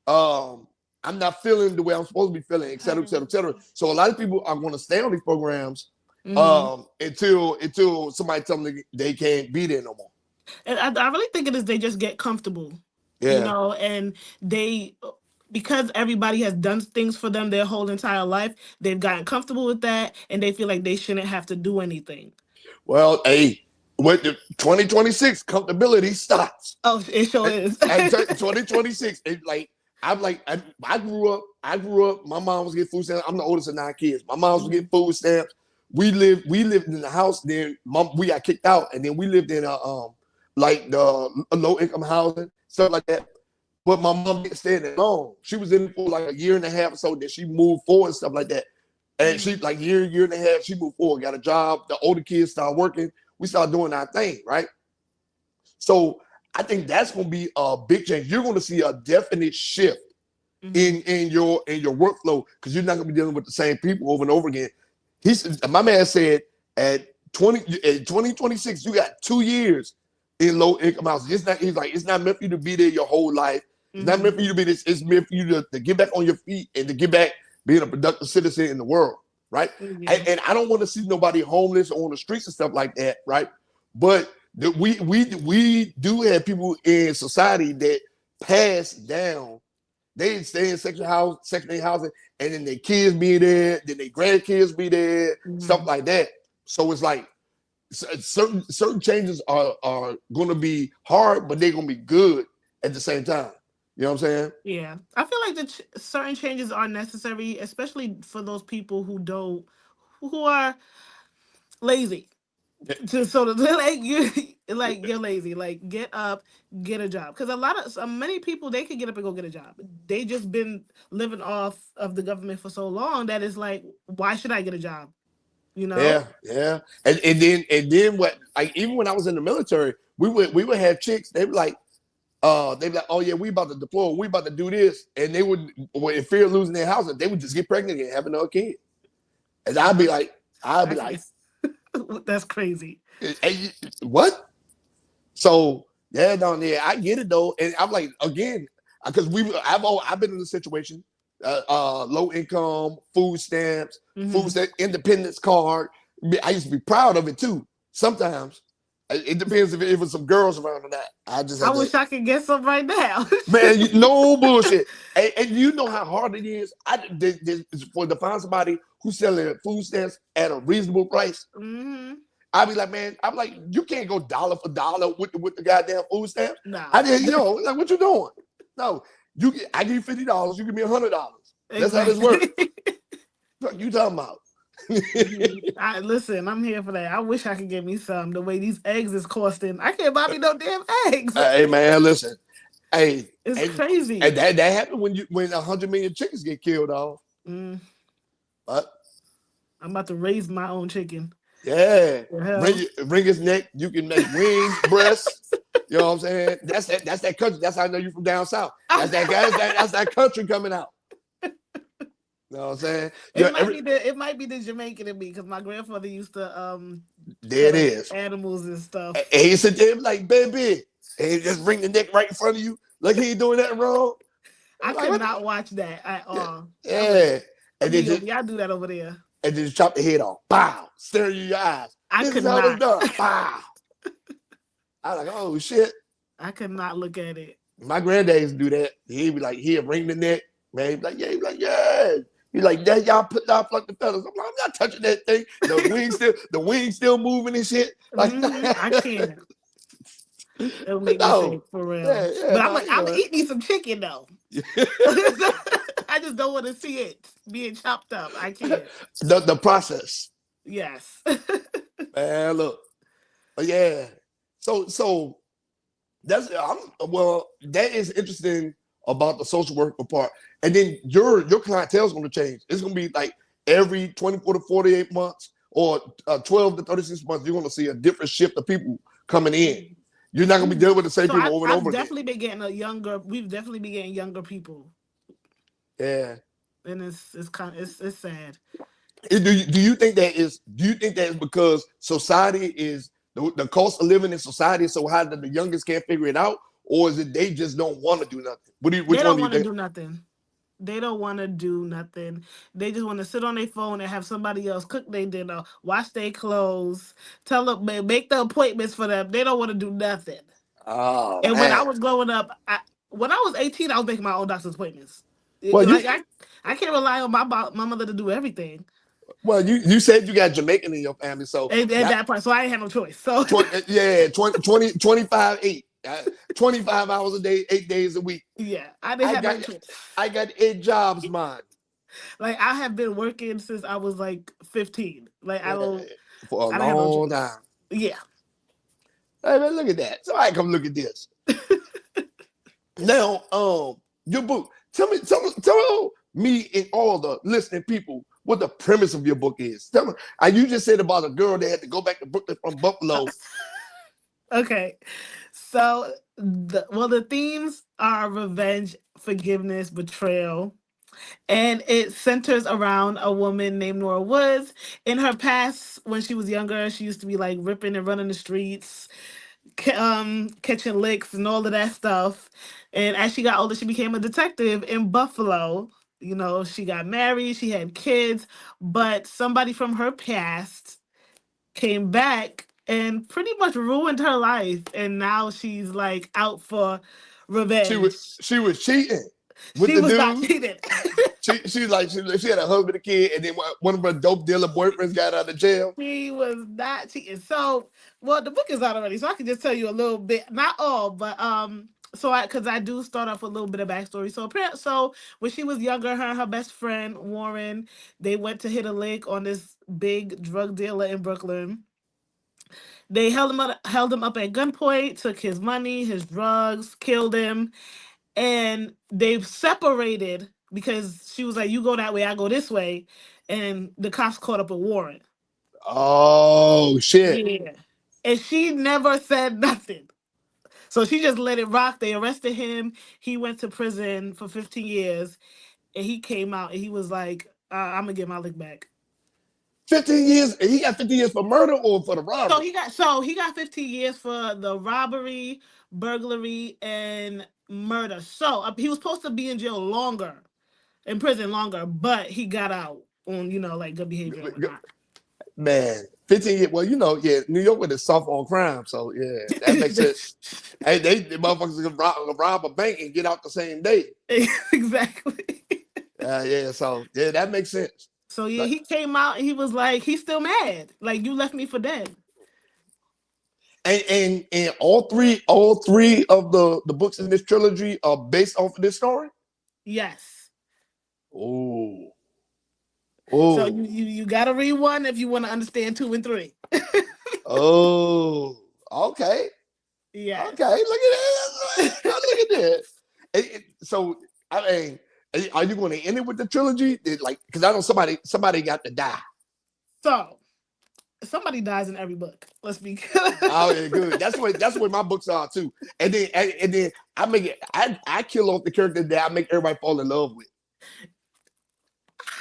Speaker 1: I'm not feeling the way I'm supposed to be feeling, et cetera, et cetera, et cetera. So a lot of people are going to stay on these programs until somebody tell them they can't be there no more.
Speaker 2: And I really think it is they just get comfortable, you know, and because everybody has done things for them their whole entire life, they've gotten comfortable with that, and they feel like they shouldn't have to do anything.
Speaker 1: Well, hey, with the 2026, comfortability stops.
Speaker 2: Oh, it sure is.
Speaker 1: 2026, I grew up. My mom was getting food stamps. I'm the oldest of 9 kids. My mom was getting food stamps. We lived in the house. Then we got kicked out, and then we lived in a low income housing, stuff like that. But my mom didn't stay there long. She was in it for like a year and a half or so. Then she moved forward and stuff like that. And she like year and a half, she moved forward, got a job. The older kids started working. We started doing our thing, right? So I think that's going to be a big change. You're going to see a definite shift in your workflow because you're not going to be dealing with the same people over and over again. My man said at 2026, you got 2 years in low income housing. It's not meant for you to be there your whole life. It's not meant for you to be this. It's meant for you to get back on your feet and to get back being a productive citizen in the world, right? And I don't want to see nobody homeless or on the streets and stuff like that, right? But we do have people in society that pass down. They stay in Section 8 housing, and then their kids be there, then their grandkids be there, stuff like that. So it's like certain changes are going to be hard, but they're going to be good at the same time. You know what I'm saying?
Speaker 2: Yeah, I feel like certain changes are necessary, especially for those people who are lazy. You're lazy. Like get up, get a job. Because many people they can get up and go get a job. They just been living off of the government for so long that it's like, why should I get a job? You know?
Speaker 1: Yeah. And then what? Like even when I was in the military, we would have chicks. They were like, oh yeah, we about to deploy. We about to do this, and they would, in fear of losing their house, they would just get pregnant and have another kid. And I'd be like.
Speaker 2: That's crazy.
Speaker 1: Hey, what? So I get it though, and I'm like again because I've been in a situation, low income, food stamps, independence card. I used to be proud of it too. Sometimes it depends if it was some girls around or not. I
Speaker 2: wish I could get some right now.
Speaker 1: Man, no bullshit. And you know how hard it is to find somebody who's selling food stamps at a reasonable price. I'd be like, man, I'm like, you can't go dollar for dollar with the goddamn food stamps.
Speaker 2: No.
Speaker 1: Like, what you doing? No, I give you $50, you give me $100. That's how this works. What you talking about?
Speaker 2: Listen, I'm here for that. I wish I could get me some. The way these eggs is costing, I can't buy me no damn eggs.
Speaker 1: Hey man, listen. Hey,
Speaker 2: it's crazy.
Speaker 1: And that happened when 100 million chickens get killed off. But
Speaker 2: I'm about to raise my own chicken.
Speaker 1: Yeah, ring his neck. You can make wings, breasts. You know what I'm saying? That's that country. That's how I know you from down south. That's that guy. That's that country coming out. You know what I'm saying?
Speaker 2: It might be the Jamaican in me because my grandfather used to
Speaker 1: there it is,
Speaker 2: animals and stuff.
Speaker 1: And he said to him like, baby, and he just ring the neck right in front of you, like he ain't doing that wrong.
Speaker 2: I could not watch that at all.
Speaker 1: Yeah. And then
Speaker 2: y'all do that over there.
Speaker 1: And just chop the head off. Bow. Stare you in your eyes.
Speaker 2: I could not.
Speaker 1: Bow. I was like, oh shit.
Speaker 2: I could not look at it.
Speaker 1: My granddad used to do that. He'd be like, he'd ring the neck. Man, he'd be like, yeah. He'd be like, yeah. He's like, that y'all put down pluck the feathers. I'm like, I'm not touching that thing. The wings still moving and shit. Like
Speaker 2: I can't. It'll make me
Speaker 1: No,
Speaker 2: sick for real.
Speaker 1: yeah, yeah,
Speaker 2: But
Speaker 1: no, you
Speaker 2: I'm
Speaker 1: know
Speaker 2: gonna
Speaker 1: it.
Speaker 2: eat me some chicken though. I just don't want to see it being chopped up. I can't.
Speaker 1: The process,
Speaker 2: Yes.
Speaker 1: man. Look, but yeah. So that's well, that is interesting about the social worker part. And then your clientele is going to change. It's going to be like every 24 to 48 months or 12 to 36 months, you're going to see a different shift of people coming in. You're not going to be dealing with the same
Speaker 2: So
Speaker 1: people over and
Speaker 2: I've
Speaker 1: over again.
Speaker 2: definitely been getting a younger. We've definitely been getting younger people,
Speaker 1: Yeah.
Speaker 2: and it's kind of it's sad.
Speaker 1: Do you think that is because society is the cost of living in society is so high that the youngest can't figure it out, or is it they just don't want to do nothing?
Speaker 2: They
Speaker 1: Which one
Speaker 2: don't
Speaker 1: do you
Speaker 2: want to
Speaker 1: think?
Speaker 2: do nothing. They don't want to do nothing. They just want to sit on their phone and have somebody else cook their dinner, wash their clothes, tell them, make the appointments for them. They don't want to do nothing.
Speaker 1: Oh
Speaker 2: And when I
Speaker 1: man.
Speaker 2: was growing up, when I was 18, I was making my own doctor's appointments.
Speaker 1: Well, you
Speaker 2: Like I can't rely on my mother to do everything.
Speaker 1: you said you got Jamaican in your family, so
Speaker 2: And
Speaker 1: that
Speaker 2: that part, so I ain't had no choice. So
Speaker 1: 25 8. 25 hours a day, 8 days a week.
Speaker 2: yeah, I didn't
Speaker 1: I
Speaker 2: have no
Speaker 1: got
Speaker 2: choice.
Speaker 1: I got 8 jobs, man.
Speaker 2: Like I have been working since I was like 15. Like
Speaker 1: Yeah, for a
Speaker 2: I don't have no
Speaker 1: long
Speaker 2: choice.
Speaker 1: time.
Speaker 2: Yeah.
Speaker 1: Hey man, look at that. Somebody come look at this. Now, your book. Tell me and all the listening people what the premise of your book is. Tell me. You just said about a girl that had to go back to Brooklyn from Buffalo.
Speaker 2: Okay. So the themes are revenge, forgiveness, betrayal. And it centers around a woman named Nora Woods. In her past, when she was younger, she used to be like ripping and running the streets, catching licks and all of that stuff. And as she got older, she became a detective in Buffalo. You know, she got married, she had kids, but somebody from her past came back and pretty much ruined her life. And now she's like out for
Speaker 1: She was
Speaker 2: revenge.
Speaker 1: she was cheating with
Speaker 2: She
Speaker 1: the
Speaker 2: was not
Speaker 1: dude.
Speaker 2: cheating.
Speaker 1: She had a husband, a kid, and then one of her dope dealer boyfriends got out of jail.
Speaker 2: She was not cheating. So, well, the book is out already, so I can just tell you a little bit, not all, but so because I do start off with a little bit of backstory. So when she was younger, her and her best friend Warren, they went to hit a lick on this big drug dealer in Brooklyn. They held him up at gunpoint, took his money, his drugs, killed him, and they've separated because she was like, "You go that way, I go this way," and the cops caught up with Warren.
Speaker 1: Oh shit.
Speaker 2: Yeah. And she never said nothing. So she just let it rock. They arrested him. He went to prison for 15 years. And he came out and he was like, I'm gonna get my lick back.
Speaker 1: 15 years. He got 15 years for murder or for the
Speaker 2: So
Speaker 1: robbery?
Speaker 2: he got 15 years for the robbery, burglary, and murder. So he was supposed to be in jail longer, in prison longer, but he got out on, like good behavior and whatnot.
Speaker 1: Man, 15 years. Well, yeah, New York with is soft on crime, so yeah, that makes sense. Hey, the motherfuckers can rob a bank and get out the same day.
Speaker 2: Exactly.
Speaker 1: Yeah, so yeah, that makes sense.
Speaker 2: So yeah,
Speaker 1: Like,
Speaker 2: he came out and he was like, he's still mad. Like, you left me for dead.
Speaker 1: and all three of the books in this trilogy are based off of this story.
Speaker 2: Yes.
Speaker 1: Oh,
Speaker 2: So
Speaker 1: oh,
Speaker 2: you gotta read one if you want to understand two and three.
Speaker 1: oh. Okay,
Speaker 2: Yes.
Speaker 1: okay. Look at that. Look at that. So I mean, are you going to end it with the trilogy? Like, because I know somebody got to die.
Speaker 2: So somebody dies in every book. Let's be
Speaker 1: Oh
Speaker 2: good.
Speaker 1: yeah, good. That's what my books are too. And then I make it. I kill off the character that I make everybody fall in love with.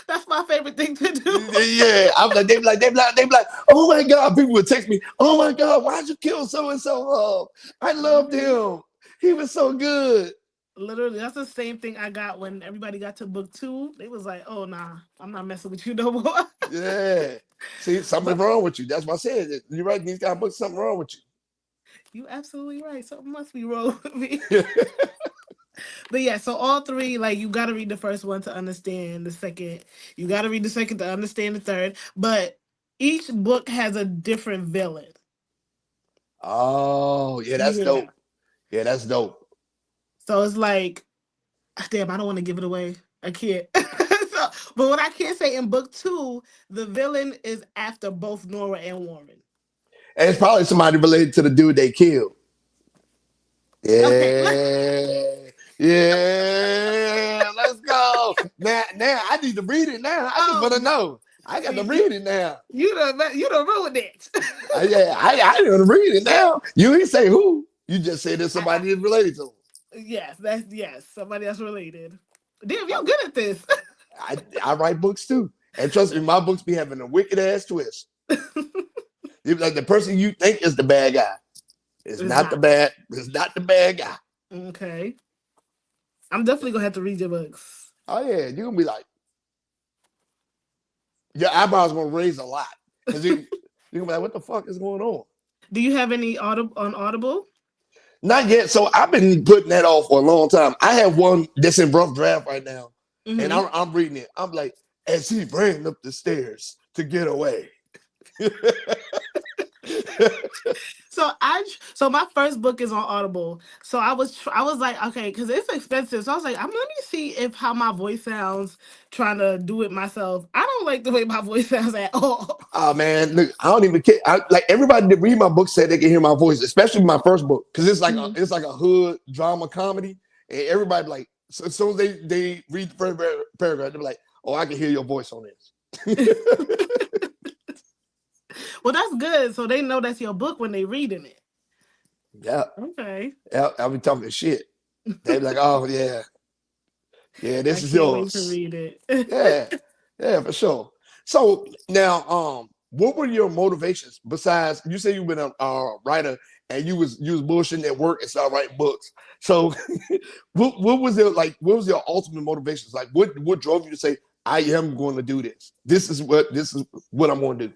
Speaker 2: That's my favorite thing to do.
Speaker 1: Yeah, I'm like they be like, oh my god. People would text me, oh my god, why'd you kill so and so? I loved him. He was so good.
Speaker 2: Literally, that's the same thing I got when everybody got to book two. They was like, "Oh nah, I'm not messing with you no more."
Speaker 1: Yeah. See, something's
Speaker 2: But
Speaker 1: wrong with you. That's what I said. You're right. These guys books, something wrong with
Speaker 2: you absolutely right. Something must be wrong with me.
Speaker 1: you.
Speaker 2: But yeah, so all three, like you gotta read the first one to understand the second. You gotta read the second to understand the third. But each book has a different villain.
Speaker 1: Oh, yeah, that's
Speaker 2: Yeah.
Speaker 1: dope. Yeah, that's dope.
Speaker 2: So it's like, damn, I don't want to give it away. I can't. So, but what I can say in book two, the villain is after both Nora and Warren.
Speaker 1: And it's probably somebody related to the dude they killed.
Speaker 2: Okay.
Speaker 1: Yeah. Yeah. Let's go. Now I need to read it now. I just want to
Speaker 2: Oh,
Speaker 1: know. I got to
Speaker 2: see,
Speaker 1: read it now.
Speaker 2: you don't ruined it.
Speaker 1: Yeah, I didn't read it now. You didn't say who. You just said it's somebody that's related to him.
Speaker 2: Yes, that's yes. Somebody else related. Damn,
Speaker 1: I,
Speaker 2: you're good at this.
Speaker 1: I write books too. And trust me, my books be having a wicked ass twist. You like the person you think is the bad guy. It's
Speaker 2: It's
Speaker 1: not the
Speaker 2: not.
Speaker 1: bad. It's not the bad guy.
Speaker 2: Okay. I'm definitely gonna have to read your books.
Speaker 1: Oh yeah, you're gonna be like, your eyebrows gonna raise a lot. Cause you're gonna be like, what the fuck is going on?
Speaker 2: Do you have any Audible?
Speaker 1: Not yet. So I've been putting that off for a long time. I have one that's in rough draft right now. And
Speaker 2: Mm-hmm.
Speaker 1: I'm reading it. I'm like, as he ran up the stairs to get away.
Speaker 2: So my first book is on Audible. So I was like, okay, because it's expensive. So I was like, let me see if how my voice sounds trying to do it myself. I don't like the way my voice sounds at all.
Speaker 1: Oh man, look, I don't even care. Like everybody that read my book said they can hear my voice, especially my first book, because
Speaker 2: Mhm.
Speaker 1: it's like a hood drama comedy, and everybody like so as soon as they read the first paragraph, they're like, oh, I can hear your voice on this.
Speaker 2: Well, that's good. So they know that's your book when they reading it.
Speaker 1: Yeah,
Speaker 2: Okay.
Speaker 1: yeah, I'll be talking shit. They be like, oh yeah, yeah,
Speaker 2: I
Speaker 1: this is
Speaker 2: can't wait to
Speaker 1: yours.
Speaker 2: read it.
Speaker 1: Yeah, yeah, for sure. So now, what were your motivations besides you say you've been a writer and you was bullshitting at work and started writing books. So, what was it like? What was your ultimate motivations? Like, what drove you to say, I am going to do this? This is what I'm going to do.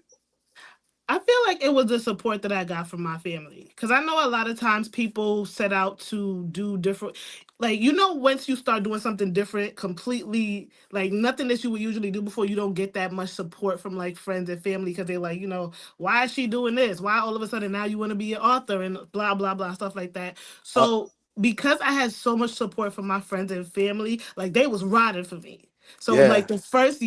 Speaker 2: I feel like it was the support that I got from my family. Because I know a lot of times people set out to do different, like, once you start doing something different, completely, like nothing that you would usually do before, you don't get that much support from like friends and family because they're like, why is she doing this? Why all of a sudden now you want to be an author and blah, blah, blah, stuff like that.
Speaker 1: Uh,
Speaker 2: So, because I had so much support from my friends and family, like they was riding for me. So
Speaker 1: yeah.
Speaker 2: like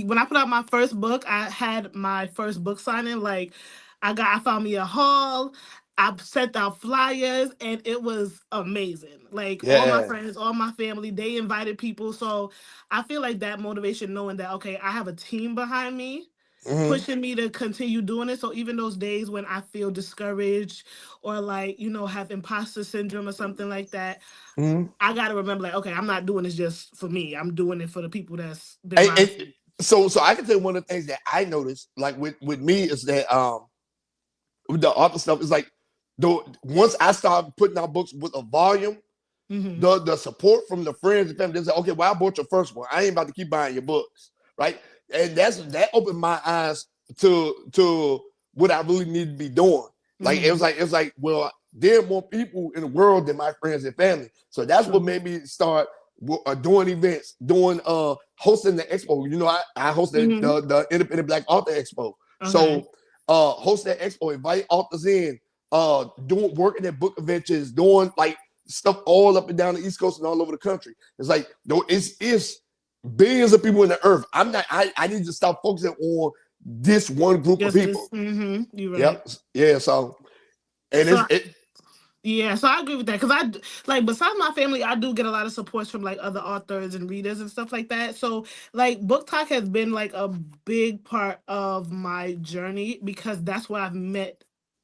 Speaker 2: when I put out my first book, I had my first book signing. Like I found me a hall. I sent out flyers and it was amazing. Like all my
Speaker 1: Yeah.
Speaker 2: friends, all my family, they invited people. So I feel like that motivation, knowing that, okay, I have a team behind me
Speaker 1: Hmm.
Speaker 2: pushing me to continue doing it. So even those days when I feel discouraged or like, have imposter syndrome or something like that,
Speaker 1: Hmm.
Speaker 2: I got to remember like, okay, I'm not doing this just for me. I'm doing it for the people they're
Speaker 1: And,
Speaker 2: riding
Speaker 1: and
Speaker 2: for me.
Speaker 1: so I can tell you one of the things that I noticed, like with me, is that with the author stuff, is like once I started putting out books with a volume,
Speaker 2: Hmm.
Speaker 1: the support from the friends and family, they say, okay, well, I bought your first one. I ain't about to keep buying your books, right? And that opened my eyes to what I really need to be doing. Like
Speaker 2: Hmm.
Speaker 1: it was like, well, there are more people in the world than my friends and family. So that's what
Speaker 2: True.
Speaker 1: made me start doing events, doing hosting the expo. I hosted
Speaker 2: Hmm.
Speaker 1: the Independent Black Author Expo.
Speaker 2: Okay.
Speaker 1: So host that expo, invite authors in, doing working at book adventures, doing like stuff all up and down the East Coast and all over the country. It's like though it's billions of people in the earth. I need to stop focusing on this one group of
Speaker 2: Just this.
Speaker 1: people.
Speaker 2: You're right.
Speaker 1: Yep. Yeah. So and
Speaker 2: So
Speaker 1: it
Speaker 2: yeah, so I agree with that because like besides my family, I do get a lot of support from like other authors and readers and stuff like that. So like Book Talk has been like a big part of my journey because that's where I've met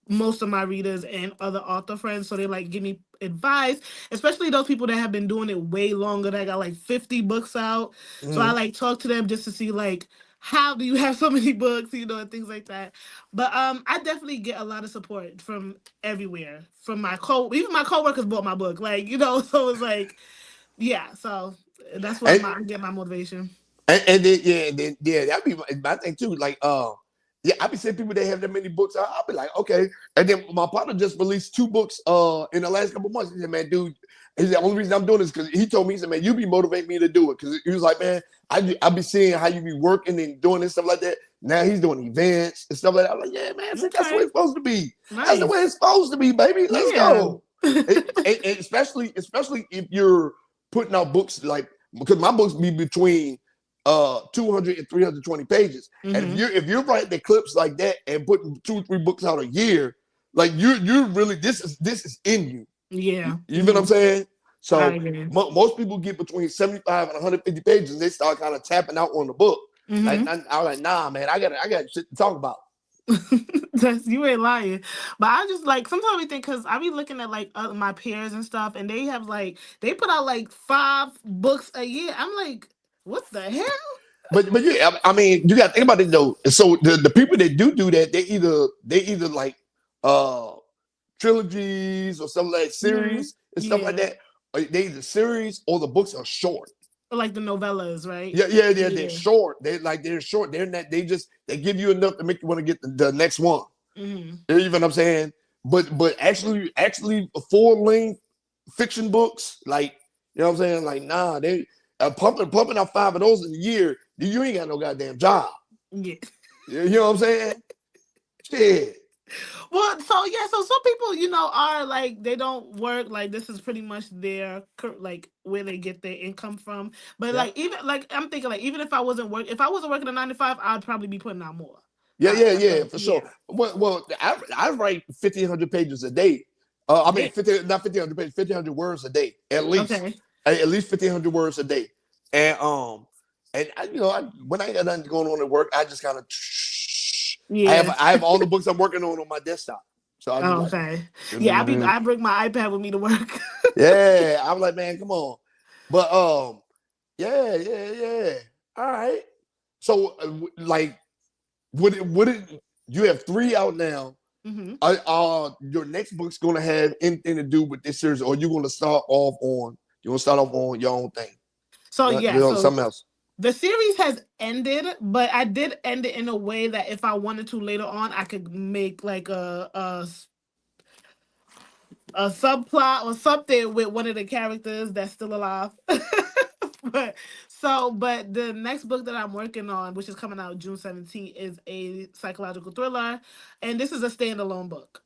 Speaker 2: most of my readers and other author friends. So they like give me advice, especially those people that have been doing it way longer. That got like 50 books out. So I
Speaker 1: mm,
Speaker 2: like talk to them just to see like how do you have so many books, and things like that. But I definitely get a lot of support from everywhere, from even my coworkers bought my book, like so it's like yeah, so that's where
Speaker 1: and
Speaker 2: I get my motivation.
Speaker 1: and then yeah, that'd be my thing too. Like yeah, I be seeing people that have that many books. I'll be like, okay. And then my partner just released two books in the last couple of months. He said, man, dude, He said, the only reason I'm doing this because he told me, he said, man, you be motivating me to do it. Because he was like, man, I be seeing how you be working and doing this stuff like that. Now he's doing events and stuff like that. I'm like, yeah, man, see, that's the way it's supposed to be.
Speaker 2: Nice.
Speaker 1: That's the way it's supposed to be, baby. Let's go. And especially if you're putting out books like, because my books be between 200 and 320 pages. And if you're writing the clips like that and putting 2 or 3 books out a year, like you're really, this is in you.
Speaker 2: Yeah.
Speaker 1: You know what I'm saying? So most people get between 75 and 150 pages and they start kind of tapping out on the book. Like, I was like, nah, man, I got shit to talk about.
Speaker 2: You ain't lying. But I just like, sometimes we think, because I be looking at like my peers and stuff, and they have like, they put out like 5 books a year. I'm like, what the hell? But
Speaker 1: yeah, I mean, you got to think about it though. So the people that do that, they either like trilogies or something like series and stuff like that. They either series or the books are short.
Speaker 2: Like the novellas, right?
Speaker 1: Yeah. They're short. They're short. They're not. They give you enough to make you want to get the next one. You know what I'm saying? But actually, full-length fiction books, like, you know what I'm saying? Like, nah, they pumping out 5 of those in a year. You ain't got no goddamn job. Yeah. You know what I'm saying? Shit.
Speaker 2: Well, so some people, are like, they don't work, like this is pretty much their, like, where they get their income from. But like, even like, I'm thinking like, even if I wasn't working a 9 to 5, I'd probably be putting out more.
Speaker 1: Yeah, for sure. Well, I write 1,500 pages a day. I mean, not 1,500 pages, 1,500 words a day, at least. Okay. At least 1,500 words a day. And when I got nothing going on at work, I just kind of. I have all the books I'm working on my desktop. So
Speaker 2: I bring my iPad with me to work.
Speaker 1: Yeah, I'm like, man, come on. But yeah. All right. So like, would it? You have 3 out now. Your next book's gonna have anything to do with this series, or you're gonna start off on your own thing?
Speaker 2: So
Speaker 1: something else.
Speaker 2: The series has ended, but I did end it in a way that if I wanted to later on, I could make like a subplot or something with one of the characters that's still alive. But the next book that I'm working on, which is coming out June 17th, is a psychological thriller, and this is a standalone book.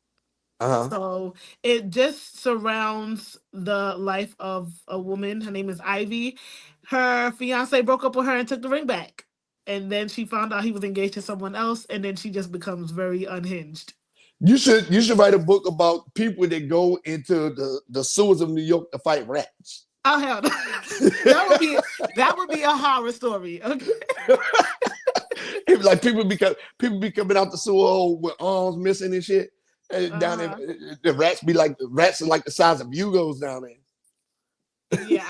Speaker 2: So it just surrounds the life of a woman. Her name is Ivy. Her fiance broke up with her and took the ring back. And then she found out he was engaged to someone else, and then she just becomes very unhinged.
Speaker 1: You should write a book about people that go into the sewers of New York to fight rats.
Speaker 2: Oh hell no. that would be a horror story. Okay.
Speaker 1: Like people be coming out the sewer hole with arms missing and shit. Down there, the rats are like the size of Yugos down there.
Speaker 2: Yeah,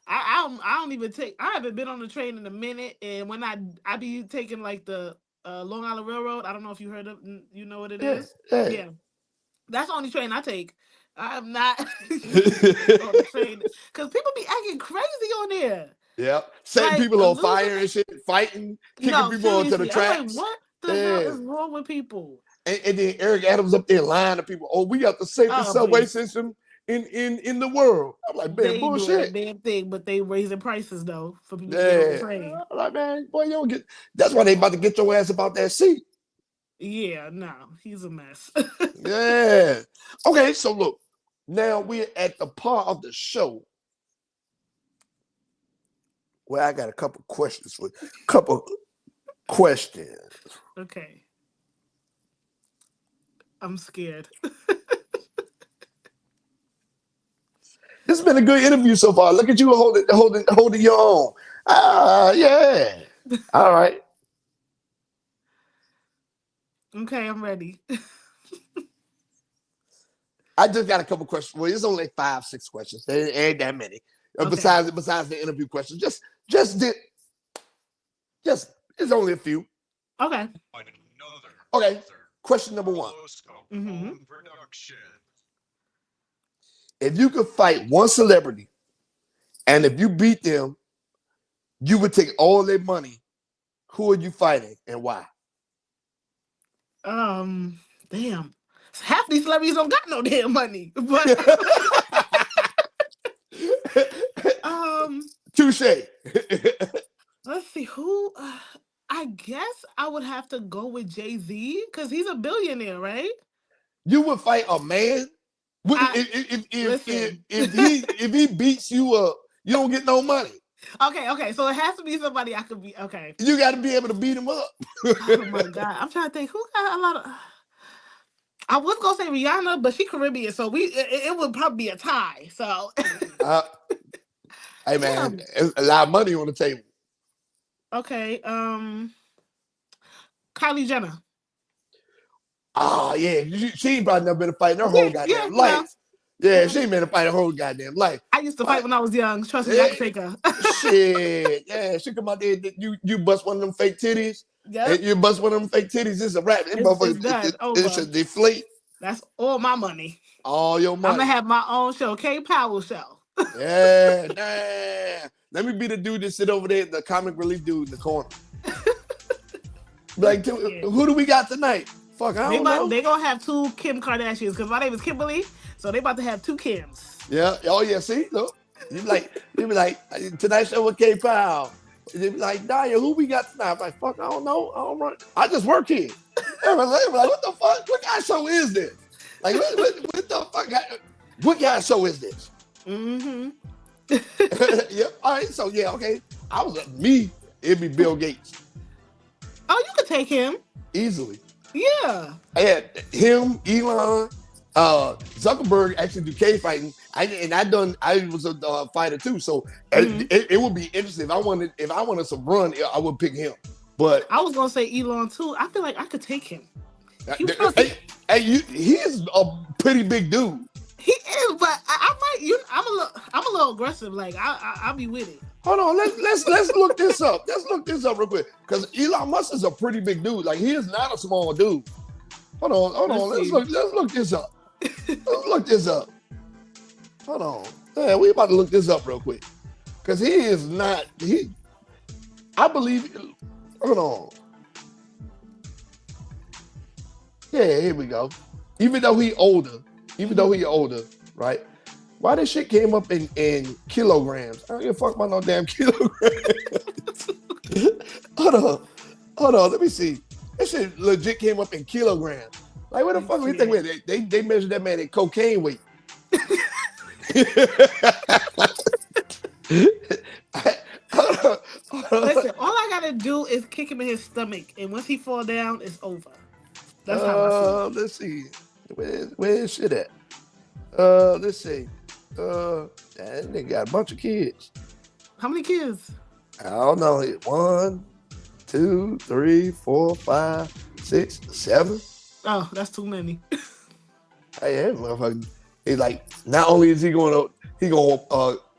Speaker 2: I don't even take. I haven't been on the train in a minute, and when I be taking like the Long Island Railroad. I don't know if you heard of, you know what it is. Yeah, that's the only train I take. I'm not on the train because people be acting crazy on there.
Speaker 1: Yeah, setting people on fire and shit, fighting, kicking people onto the tracks.
Speaker 2: Like, what the hell is wrong with people?
Speaker 1: And then Eric Adams up there lying to people. Oh, we got the safest subway system in the world. I'm like, man, bullshit.
Speaker 2: They do a damn thing, but they raising prices though for people to get on the train.
Speaker 1: I'm like, man, boy, you don't get. That's why they about to get your ass about that seat.
Speaker 2: Yeah, no, he's a mess.
Speaker 1: Yeah. Okay, so look, now we're at the part of the show where I got a couple questions for you.
Speaker 2: Okay. I'm scared.
Speaker 1: This has been a good interview so far. Look at you holding your own. Yeah. All right.
Speaker 2: Okay, I'm ready.
Speaker 1: I just got a couple questions. Well, it's only 5, 6 questions. There ain't that many. Okay. Besides the interview questions, it's only a few.
Speaker 2: Okay.
Speaker 1: Okay. Question number 1.
Speaker 2: Mm-hmm.
Speaker 1: If you could fight one celebrity, and if you beat them, you would take all their money, who are you fighting and why?
Speaker 2: Damn. Half these celebrities don't got no damn money. But
Speaker 1: Touche.
Speaker 2: Let's see who. I guess I would have to go with Jay-Z because he's a billionaire, right?
Speaker 1: You would fight a man?
Speaker 2: Listen.
Speaker 1: If he beats you up, you don't get no money.
Speaker 2: Okay. So it has to be somebody I could be. Okay.
Speaker 1: You got to be able to beat him up.
Speaker 2: Oh my God. I'm trying to think who got a lot of. I was gonna say Rihanna, but she Caribbean, so it would probably be a tie. So.
Speaker 1: Hey man, there's a lot of money on the table.
Speaker 2: Okay. Kylie Jenner.
Speaker 1: Oh yeah, she ain't probably never been a fight in her whole goddamn life. Yeah, she ain't been a fight her whole goddamn life.
Speaker 2: I used to fight when I was young. Trust me, I can take her.
Speaker 1: Shit, yeah, she come out there. You bust one of them fake titties. Yeah, you bust one of them fake titties. It's a wrap. It should deflate.
Speaker 2: That's all my money.
Speaker 1: All your money.
Speaker 2: I'm gonna have my own show, K.Powell show.
Speaker 1: Yeah, damn. Let me be the dude that sit over there, the comic relief dude in the corner. Like, who do we got tonight? Fuck, I don't know.
Speaker 2: They gonna have two Kim Kardashians because my name is Kimberly, so they about to have two Kims.
Speaker 1: Yeah. Oh yeah. See, look. You be like tonight's show with K.Powell. They be like, Daya, who we got tonight? I'm like, fuck, I don't know. I don't run. I just work here. Like, what the fuck? What kind of show is this? Like, what the fuck? What kind of show is this?
Speaker 2: Mm-hmm.
Speaker 1: Yeah. All right. So yeah. Okay. I was me. It'd be Bill Gates.
Speaker 2: Oh, you could take him
Speaker 1: easily.
Speaker 2: Yeah.
Speaker 1: I had him, Elon, Zuckerberg actually do cage fighting. I was a fighter too, so it would be interesting. If I wanted some run, I would pick him. But
Speaker 2: I was gonna say Elon too. I feel like I could take him.
Speaker 1: He is a pretty big dude.
Speaker 2: He is, but I might. I'm a little aggressive. Like I'll be with it.
Speaker 1: Hold on, let's look this up. Let's look this up real quick because Elon Musk is a pretty big dude. Like he is not a small dude. Hold on. Let's look this up. Let's look this up. Hold on. Yeah, we about to look this up real quick because he is not. I believe. Hold on. Yeah, here we go. Even though he older, right? Why this shit came up in kilograms? I don't give a fuck about no damn kilograms. Hold on. Let me see. This shit legit came up in kilograms. Like, what the fuck do you think? They measured that man in cocaine weight.
Speaker 2: Listen, all I gotta do is kick him in his stomach, and once he fall down, it's over. That's how I see it.
Speaker 1: Let's see. Where's shit at? Let's see. That nigga got a bunch of kids.
Speaker 2: How many kids?
Speaker 1: I don't know. 1, 2, 3, 4, 5, 6, 7.
Speaker 2: Oh, that's too many.
Speaker 1: Hey, that motherfucker. He's like, not only is he gonna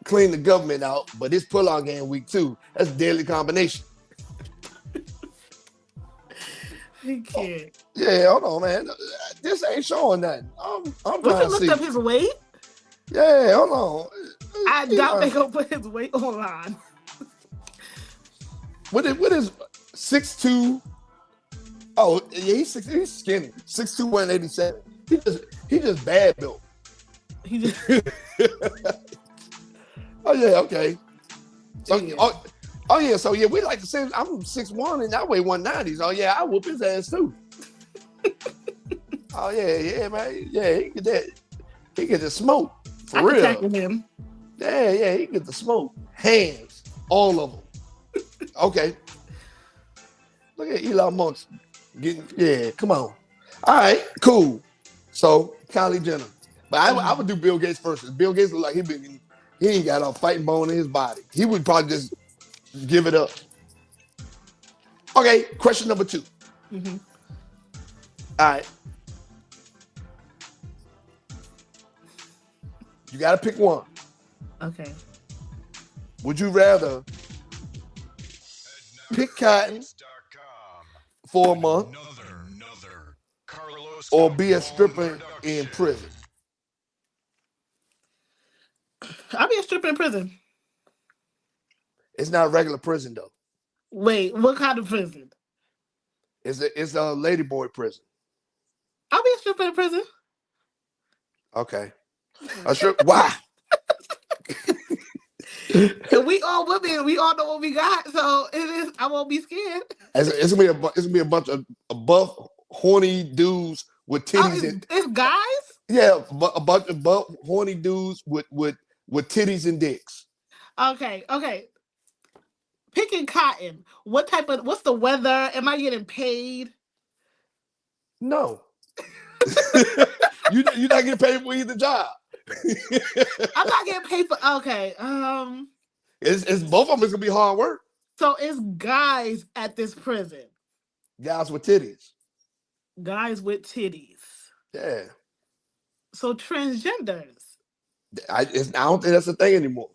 Speaker 1: clean the government out, but his pull-out game week too. That's a deadly combination.
Speaker 2: He can't.
Speaker 1: Yeah, hold on, man. This ain't showing nothing. I'm trying to see.
Speaker 2: You looked up his weight?
Speaker 1: Yeah, hold on.
Speaker 2: I doubt they gonna put his weight online.
Speaker 1: What is 6'2"? Oh, yeah, he's skinny. 6'2", 187. He just bad built.
Speaker 2: He just.
Speaker 1: Oh yeah, okay. So, oh yeah, so yeah, we like the same. I'm 6'1" and I weigh 190. So yeah, I whoop his ass too. Oh yeah, man. Yeah, he get that. He get the smoke for real.
Speaker 2: Tackle him.
Speaker 1: Yeah, he get the smoke. Hands, all of them. Okay. Look at Elon Musk getting. Yeah, come on. All right, cool. So Kylie Jenner, but I would do Bill Gates first. Bill Gates look like he ain't got a fighting bone in his body. He would probably just give it up. Okay, question number 2.
Speaker 2: Mm-hmm.
Speaker 1: All right. You got to pick one.
Speaker 2: Okay.
Speaker 1: Would you rather pick cotton for a month or be a stripper in prison?
Speaker 2: I'll be a stripper in prison.
Speaker 1: It's not a regular prison though.
Speaker 2: Wait, what kind of prison?
Speaker 1: It's a ladyboy prison.
Speaker 2: I'll be a stripper in prison.
Speaker 1: Okay. A strip? Why?
Speaker 2: And we all women, we all know what we got, so it is. I won't be scared.
Speaker 1: It's gonna be a bunch of buff, horny dudes with
Speaker 2: Oh,
Speaker 1: titties and
Speaker 2: it's guys.
Speaker 1: yeah, a bunch of buff, horny dudes with titties and dicks.
Speaker 2: Okay. Picking cotton. What's the weather? Am I getting paid?
Speaker 1: No, you're not getting paid for either job.
Speaker 2: I'm not getting paid for. Okay.
Speaker 1: It's both of them. It's gonna be hard work.
Speaker 2: So it's guys at this prison.
Speaker 1: Guys with titties.
Speaker 2: Guys with titties.
Speaker 1: Yeah.
Speaker 2: So transgenders.
Speaker 1: I don't think that's a thing anymore.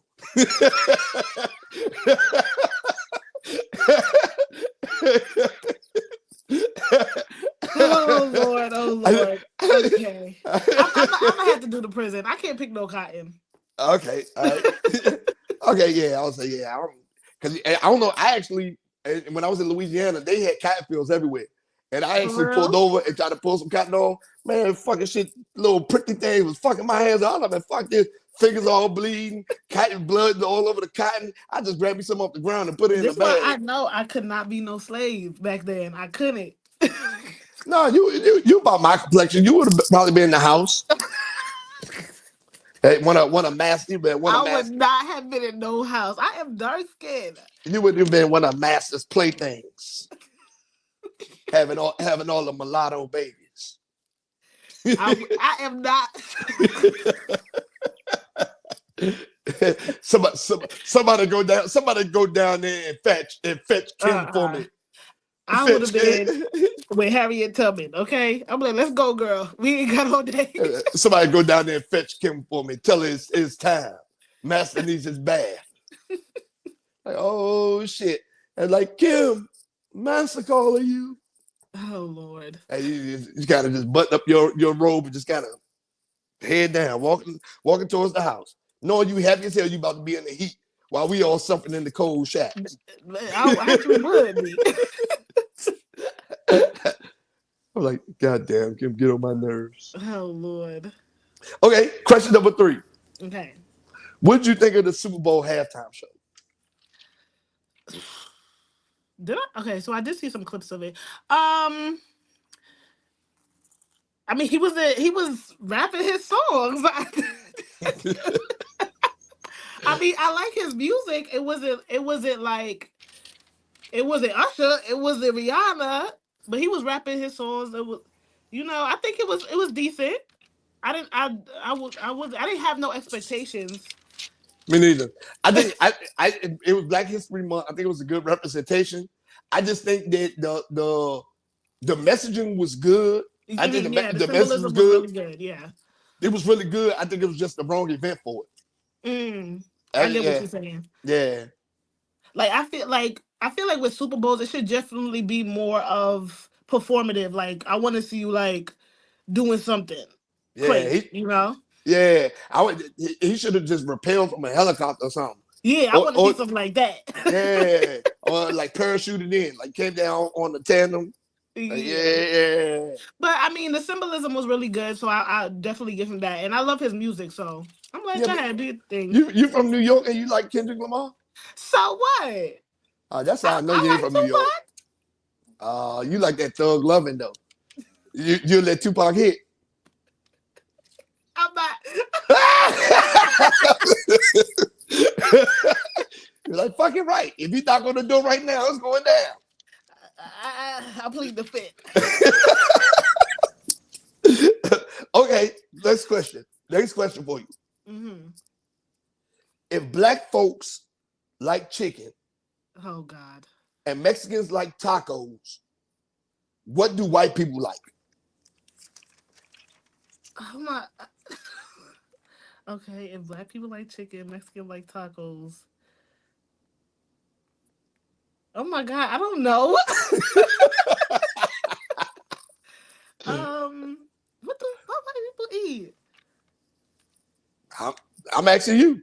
Speaker 2: Oh Lord. Okay. I'm gonna have to do the prison. I can't pick no cotton.
Speaker 1: Okay. All right. Okay. Yeah. I'll say yeah. Because I don't know. I actually, when I was in Louisiana, they had cotton fields everywhere, and I actually pulled over and tried to pull some cotton off. Man, fucking shit, little prickly thing was fucking my hands all up. And fuck this, fingers all bleeding, cotton blood all over the cotton. I just grabbed me some off the ground and put it in the bag.
Speaker 2: I know I could not be no slave back then. I couldn't.
Speaker 1: No, you about my complexion. You would have probably been in the house. Hey, want a master?
Speaker 2: I would not have been in no house. I am dark skinned.
Speaker 1: You would have been one of master's playthings, having all the mulatto babies.
Speaker 2: I am not.
Speaker 1: Somebody go down. Somebody go down there and fetch Kim for me.
Speaker 2: I would have been with Harriet Tubman, okay? I'm like, let's go, girl. We ain't got all day.
Speaker 1: Somebody go down there and fetch Kim for me. Tell her it's time. Master needs his bath. Like, oh, shit. And like, Kim, Master calling you.
Speaker 2: Oh, Lord.
Speaker 1: And you got to just button up your robe and just kind of head down, walking towards the house. Knowing you happy as hell, you about to be in the heat while we all suffering in the cold shacks.
Speaker 2: I actually would be.
Speaker 1: I'm like, God damn, Kim, get on my nerves.
Speaker 2: Oh, Lord.
Speaker 1: Okay, question number 3.
Speaker 2: Okay.
Speaker 1: What did you think of the Super Bowl halftime show?
Speaker 2: Did I? Okay, so I did see some clips of it. I mean, he was rapping his songs. I mean, I like his music. It wasn't Usher. It wasn't Rihanna. But he was rapping his songs. It was, I think it was decent. I didn't have no expectations.
Speaker 1: Me neither. I think it was Black History Month. I think it was a good representation. I just think that the messaging was good. I think the message was good.
Speaker 2: Really good. Yeah,
Speaker 1: it was really good. I think it was just the wrong event for it.
Speaker 2: I get what you're saying.
Speaker 1: Yeah.
Speaker 2: Like I feel like with Super Bowls, it should definitely be more of performative. Like I want to see you like doing something.
Speaker 1: Yeah,
Speaker 2: crazy,
Speaker 1: Yeah, he should have just rappelled from a helicopter or something.
Speaker 2: Yeah, I want to see something like that.
Speaker 1: Yeah, or like parachuted in, like came down on the tandem. Yeah.
Speaker 2: But I mean, the symbolism was really good, so I definitely give him that. And I love his music, so I'm like, go ahead, do your thing.
Speaker 1: You from New York and you like Kendrick Lamar?
Speaker 2: So what?
Speaker 1: That's how I know you ain't from New York. You like that thug loving though. You let Tupac hit.
Speaker 2: I'm not.
Speaker 1: You're like, fucking right. If you knock on the door right now, it's going down.
Speaker 2: I plead the fifth.
Speaker 1: Okay, next question. Next question for you.
Speaker 2: Mm-hmm.
Speaker 1: If black folks like chicken,
Speaker 2: oh God,
Speaker 1: and Mexicans like tacos, what do white people like?
Speaker 2: Oh my. Okay, if black people like chicken, Mexican like tacos. Oh my God, I don't know. What white people eat?
Speaker 1: I'm asking you.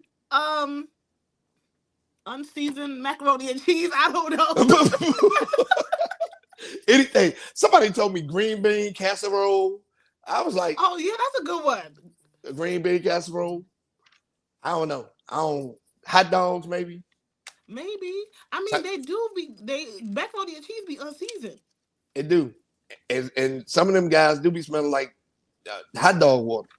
Speaker 2: Unseasoned macaroni and cheese. I don't know.
Speaker 1: Anything. Somebody told me green bean casserole. I was like,
Speaker 2: oh yeah, that's a good one.
Speaker 1: Green bean casserole. I don't know. Hot dogs, maybe.
Speaker 2: Maybe. I mean,
Speaker 1: So-
Speaker 2: they do be macaroni and cheese be unseasoned.
Speaker 1: It do, and some of them guys do be smelling like hot dog water.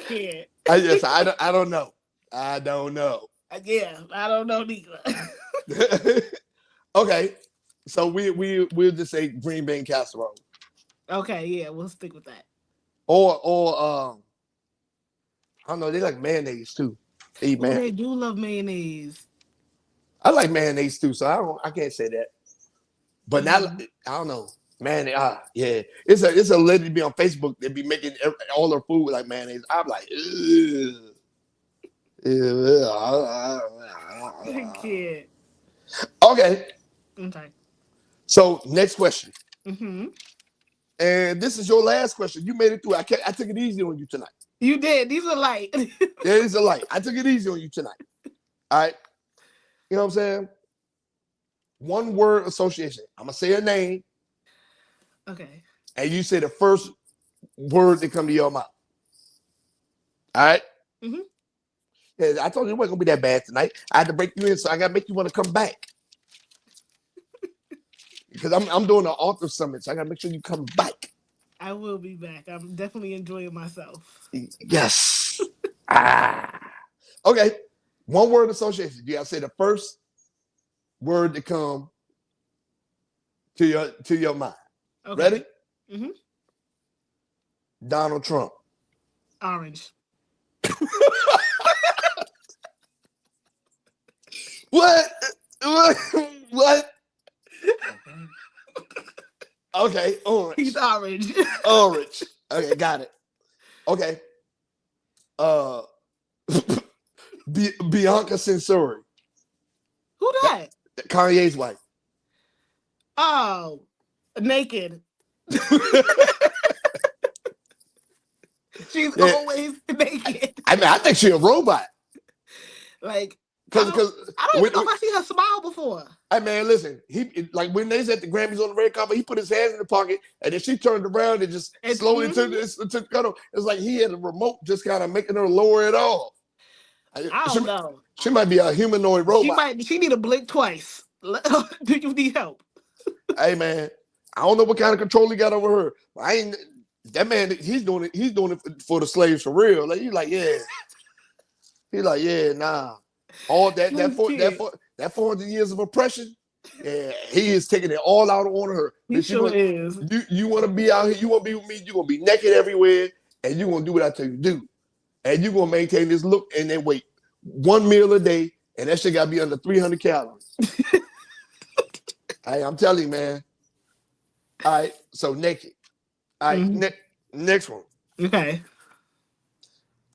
Speaker 2: Yeah.
Speaker 1: I don't know. I don't know.
Speaker 2: Yeah, I don't know neither.
Speaker 1: Okay, so we'll just say green bean casserole,
Speaker 2: Okay, yeah, we'll stick with that.
Speaker 1: or I don't know. They like mayonnaise too. They eat
Speaker 2: Oh, they do love mayonnaise.
Speaker 1: I like mayonnaise too, so I can't say that. But now
Speaker 2: Mhm.
Speaker 1: I don't know. Man, yeah, it's a lady be on Facebook that be making all her food with like mayonnaise. I'm like, ugh.
Speaker 2: I can't.
Speaker 1: Okay,
Speaker 2: Okay.
Speaker 1: so next question,
Speaker 2: Mm-hmm.
Speaker 1: and this is your last question. You made it through. I took it easy on you tonight.
Speaker 2: You did. These are light.
Speaker 1: Yeah, it's a light. I took it easy on you tonight. All right, you know what I'm saying? One word association. I'm gonna say a name,
Speaker 2: Okay.
Speaker 1: and you say the first word that come to your mouth. All right.
Speaker 2: Mm-hmm.
Speaker 1: Yeah, I told you it wasn't gonna be that bad tonight. I had to break you in, so I gotta make you want to come back. Because I'm doing an author summit, so I gotta make sure you come back.
Speaker 2: I will be back. I'm definitely enjoying myself.
Speaker 1: Yes. Okay. One word association. You gotta say the first word to come to your mind.
Speaker 2: Okay.
Speaker 1: Ready?
Speaker 2: Mm-hmm.
Speaker 1: Donald Trump.
Speaker 2: Orange.
Speaker 1: What? What? Okay, orange.
Speaker 2: He's orange.
Speaker 1: Orange. Okay, got it. Okay. Bianca Censori.
Speaker 2: Who that?
Speaker 1: Kanye's wife.
Speaker 2: Oh, naked. She's
Speaker 1: Yeah.
Speaker 2: always naked.
Speaker 1: I mean, I think she's a robot.
Speaker 2: Like,
Speaker 1: Because
Speaker 2: I don't even know if I see her smile before.
Speaker 1: Hey man, listen. He like when they was at the Grammys on the red carpet, he put his hands in the pocket, and then she turned around and just slowly took cuddle. It's like he had a remote, just kind of making her lower it off.
Speaker 2: I don't know.
Speaker 1: She might be a humanoid robot.
Speaker 2: She need to blink twice. Do you need help?
Speaker 1: Hey man, I don't know what kind of control he got over her. But I ain't that man. He's doing it. He's doing it for the slaves for real. Like he's like, yeah. He's like, yeah, nah. All that 400 years of oppression. Yeah, he is taking it all out on her.
Speaker 2: He sure is.
Speaker 1: You want to be out here, you want to be with me, you're going to be naked everywhere, and you're going to do what I tell you to do. And you're going to maintain this look and then wait 1 meal a day, and that shit got to be under 300 calories. Hey, I'm telling you, man. All right, so naked. All right, next one.
Speaker 2: Okay.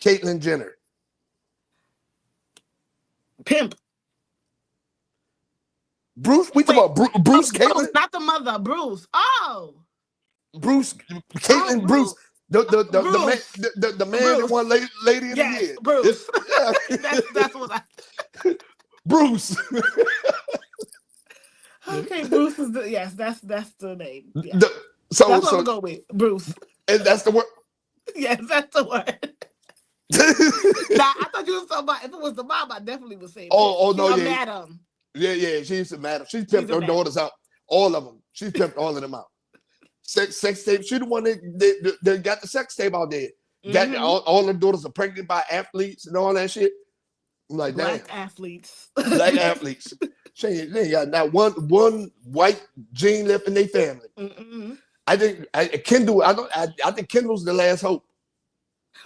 Speaker 1: Caitlyn Jenner.
Speaker 2: Pimp.
Speaker 1: Bruce, we talking about Bruce Caitlyn?
Speaker 2: Not the mother, Bruce. Oh.
Speaker 1: Bruce, Caitlyn, Bruce. The man
Speaker 2: Bruce.
Speaker 1: that won Lady of the Year.
Speaker 2: Bruce.
Speaker 1: Yeah.
Speaker 2: that's what I.
Speaker 1: Bruce.
Speaker 2: Okay, Bruce is that's the name. Yeah.
Speaker 1: So
Speaker 2: that's what I'm gonna go with. Bruce.
Speaker 1: And that's the word.
Speaker 2: Yes, that's the word. Now, I thought you was talking about if it was the mom, I definitely would say.
Speaker 1: Oh no, yeah,
Speaker 2: madam.
Speaker 1: Yeah, she's a madam. She's pimped her daughters out, all of them. She's pimped all of them out. Sex tape. She the one that got the sex tape out there. Got all her daughters are pregnant by athletes and all that shit. I'm like,
Speaker 2: Black
Speaker 1: damn.
Speaker 2: athletes.
Speaker 1: Black athletes. She ain't got not one white gene left in their family. I think Kendall. I think Kendall's the last hope.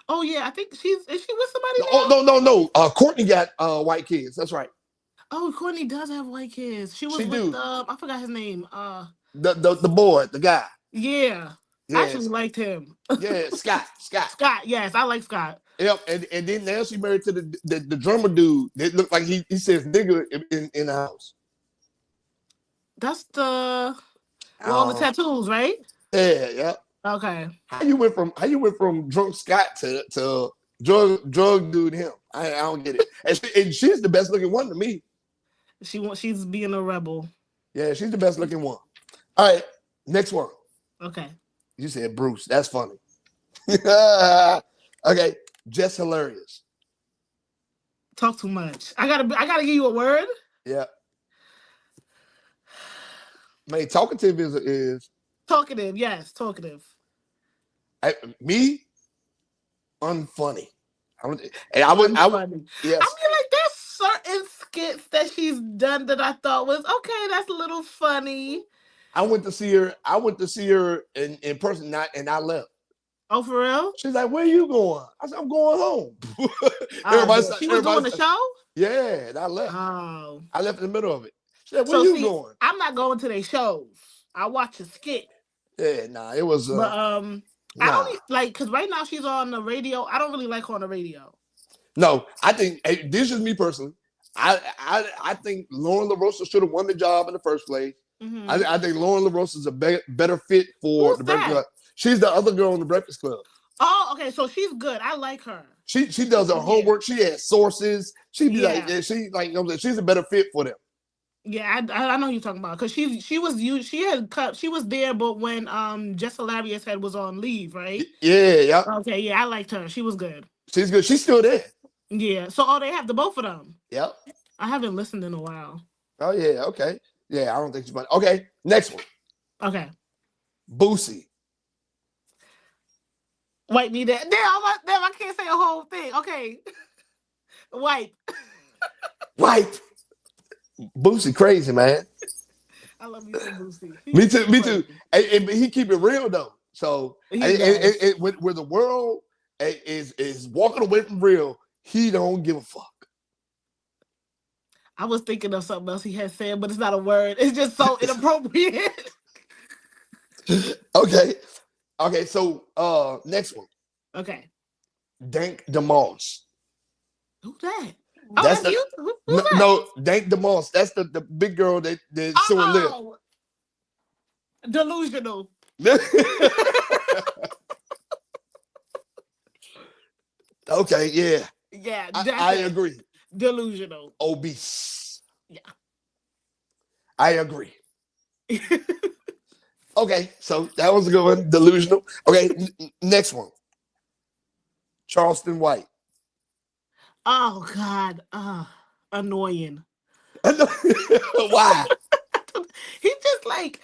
Speaker 2: Oh yeah, I think is she with somebody?
Speaker 1: No. Courtney got white kids. That's right.
Speaker 2: Oh, Courtney does have white kids. She was with I forgot his name.
Speaker 1: The boy, the guy.
Speaker 2: Yeah. Yes. I actually liked him.
Speaker 1: Yeah, Scott.
Speaker 2: Scott, yes, I like Scott.
Speaker 1: Yep, and then now she married to the drummer dude. That looked like he says nigga in the house.
Speaker 2: That's the all the tattoos, right?
Speaker 1: Yeah.
Speaker 2: Okay.
Speaker 1: How you went from drunk Scott to drug dude him? I don't get it. And she's the best looking one to me.
Speaker 2: She's being a rebel.
Speaker 1: Yeah, she's the best looking one. All right, next one.
Speaker 2: Okay.
Speaker 1: You said Bruce. That's funny. Okay, just hilarious.
Speaker 2: Talk too much. I gotta give you a word.
Speaker 1: Yeah. Man, talkative is
Speaker 2: Talkative. Yes, talkative.
Speaker 1: me unfunny. And I would,
Speaker 2: Unfunny. I
Speaker 1: yes.
Speaker 2: mean, like there's certain skits that she's done that I thought was okay. That's a little funny.
Speaker 1: I went to see her. I went to see her in person, and I left.
Speaker 2: Oh, for real?
Speaker 1: She's like, "Where you going?" I said, "I'm going home."
Speaker 2: Oh, yeah. She was doing the show.
Speaker 1: Yeah, and I left.
Speaker 2: Oh,
Speaker 1: I left in the middle of it. She said, "Where
Speaker 2: so
Speaker 1: you
Speaker 2: see,
Speaker 1: going?"
Speaker 2: I'm not going to their shows. I watch a skit,
Speaker 1: Yeah, nah, it was
Speaker 2: but I
Speaker 1: nah.
Speaker 2: don't like because right now she's on the radio. I don't really like her on the radio.
Speaker 1: No, I think this is me personally. I think Lauren LaRosa should have won the job in the first place.
Speaker 2: Mm-hmm.
Speaker 1: I think Lauren LaRosa is a better fit for
Speaker 2: Who's
Speaker 1: the Breakfast
Speaker 2: that?
Speaker 1: Club. She's the other girl in the Breakfast Club.
Speaker 2: Oh, okay. So she's good. I like her.
Speaker 1: She does her homework. She has sources. She be
Speaker 2: Yeah.
Speaker 1: like, she like, you know what I'm saying? She's a better fit for them.
Speaker 2: Yeah, I know who you're talking about because she was there, but when Jess Hilarious head was on leave, right?
Speaker 1: Yeah.
Speaker 2: Okay, yeah, I liked her. She was good.
Speaker 1: She's good. She's still there.
Speaker 2: Yeah. So they have the both of them.
Speaker 1: Yep.
Speaker 2: I haven't listened in a while.
Speaker 1: Oh yeah. Okay. Yeah, I don't think she's funny. Okay, next one.
Speaker 2: Okay.
Speaker 1: Boosie.
Speaker 2: Wipe me that. Damn, I can't say a whole thing. Okay. Wipe.
Speaker 1: Wipe. Boosie crazy, man.
Speaker 2: I love me some Boosie.
Speaker 1: Me too. And he keep it real though. So where the world is walking away from real, he don't give a fuck.
Speaker 2: I was thinking of something else he had said, but it's not a word. It's just so inappropriate.
Speaker 1: Okay. So next one.
Speaker 2: Okay.
Speaker 1: Dank DeMoss.
Speaker 2: Who's that?
Speaker 1: Oh, that's
Speaker 2: you? Who's that?
Speaker 1: No, Dank DeMoss. That's the big girl that suing Liv.
Speaker 2: Delusional.
Speaker 1: Okay, yeah.
Speaker 2: Yeah,
Speaker 1: I agree.
Speaker 2: Delusional.
Speaker 1: Obese.
Speaker 2: Yeah.
Speaker 1: I agree. Okay, so that was a good one. Delusional. Okay, next one. Charleston White.
Speaker 2: Oh God. Annoying.
Speaker 1: Why?
Speaker 2: He just like,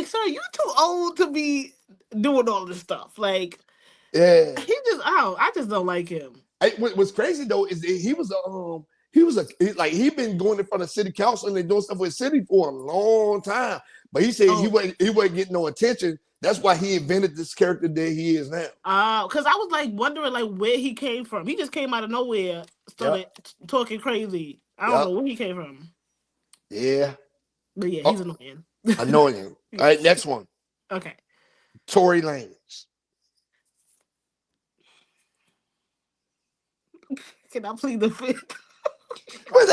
Speaker 2: sir, you too old to be doing all this stuff. Like,
Speaker 1: yeah.
Speaker 2: I just don't like him.
Speaker 1: What's crazy though is he'd been going in front of city council and they doing stuff with city for a long time. But he said he wasn't getting no attention. That's why he invented this character that he is now.
Speaker 2: Because I was like wondering like where he came from. He just came out of nowhere, started talking crazy. I don't know where he came from.
Speaker 1: Yeah.
Speaker 2: But yeah, he's annoying.
Speaker 1: Annoying. All right, next one.
Speaker 2: Okay.
Speaker 1: Tory Lanez.
Speaker 2: Can I plead the fifth?
Speaker 1: You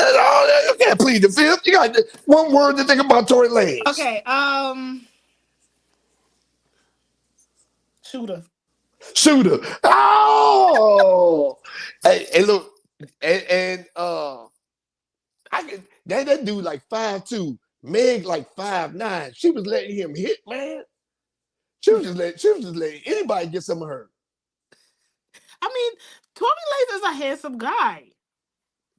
Speaker 1: can't plead the fifth. You got one word to think about Tory Lanez.
Speaker 2: Okay. Shooter.
Speaker 1: Oh. Hey, look, and I can that dude like 5'2", Meg like 5'9". She was letting him hit, man. She was just letting anybody get some of her.
Speaker 2: I mean, Tory Lanez is a handsome guy.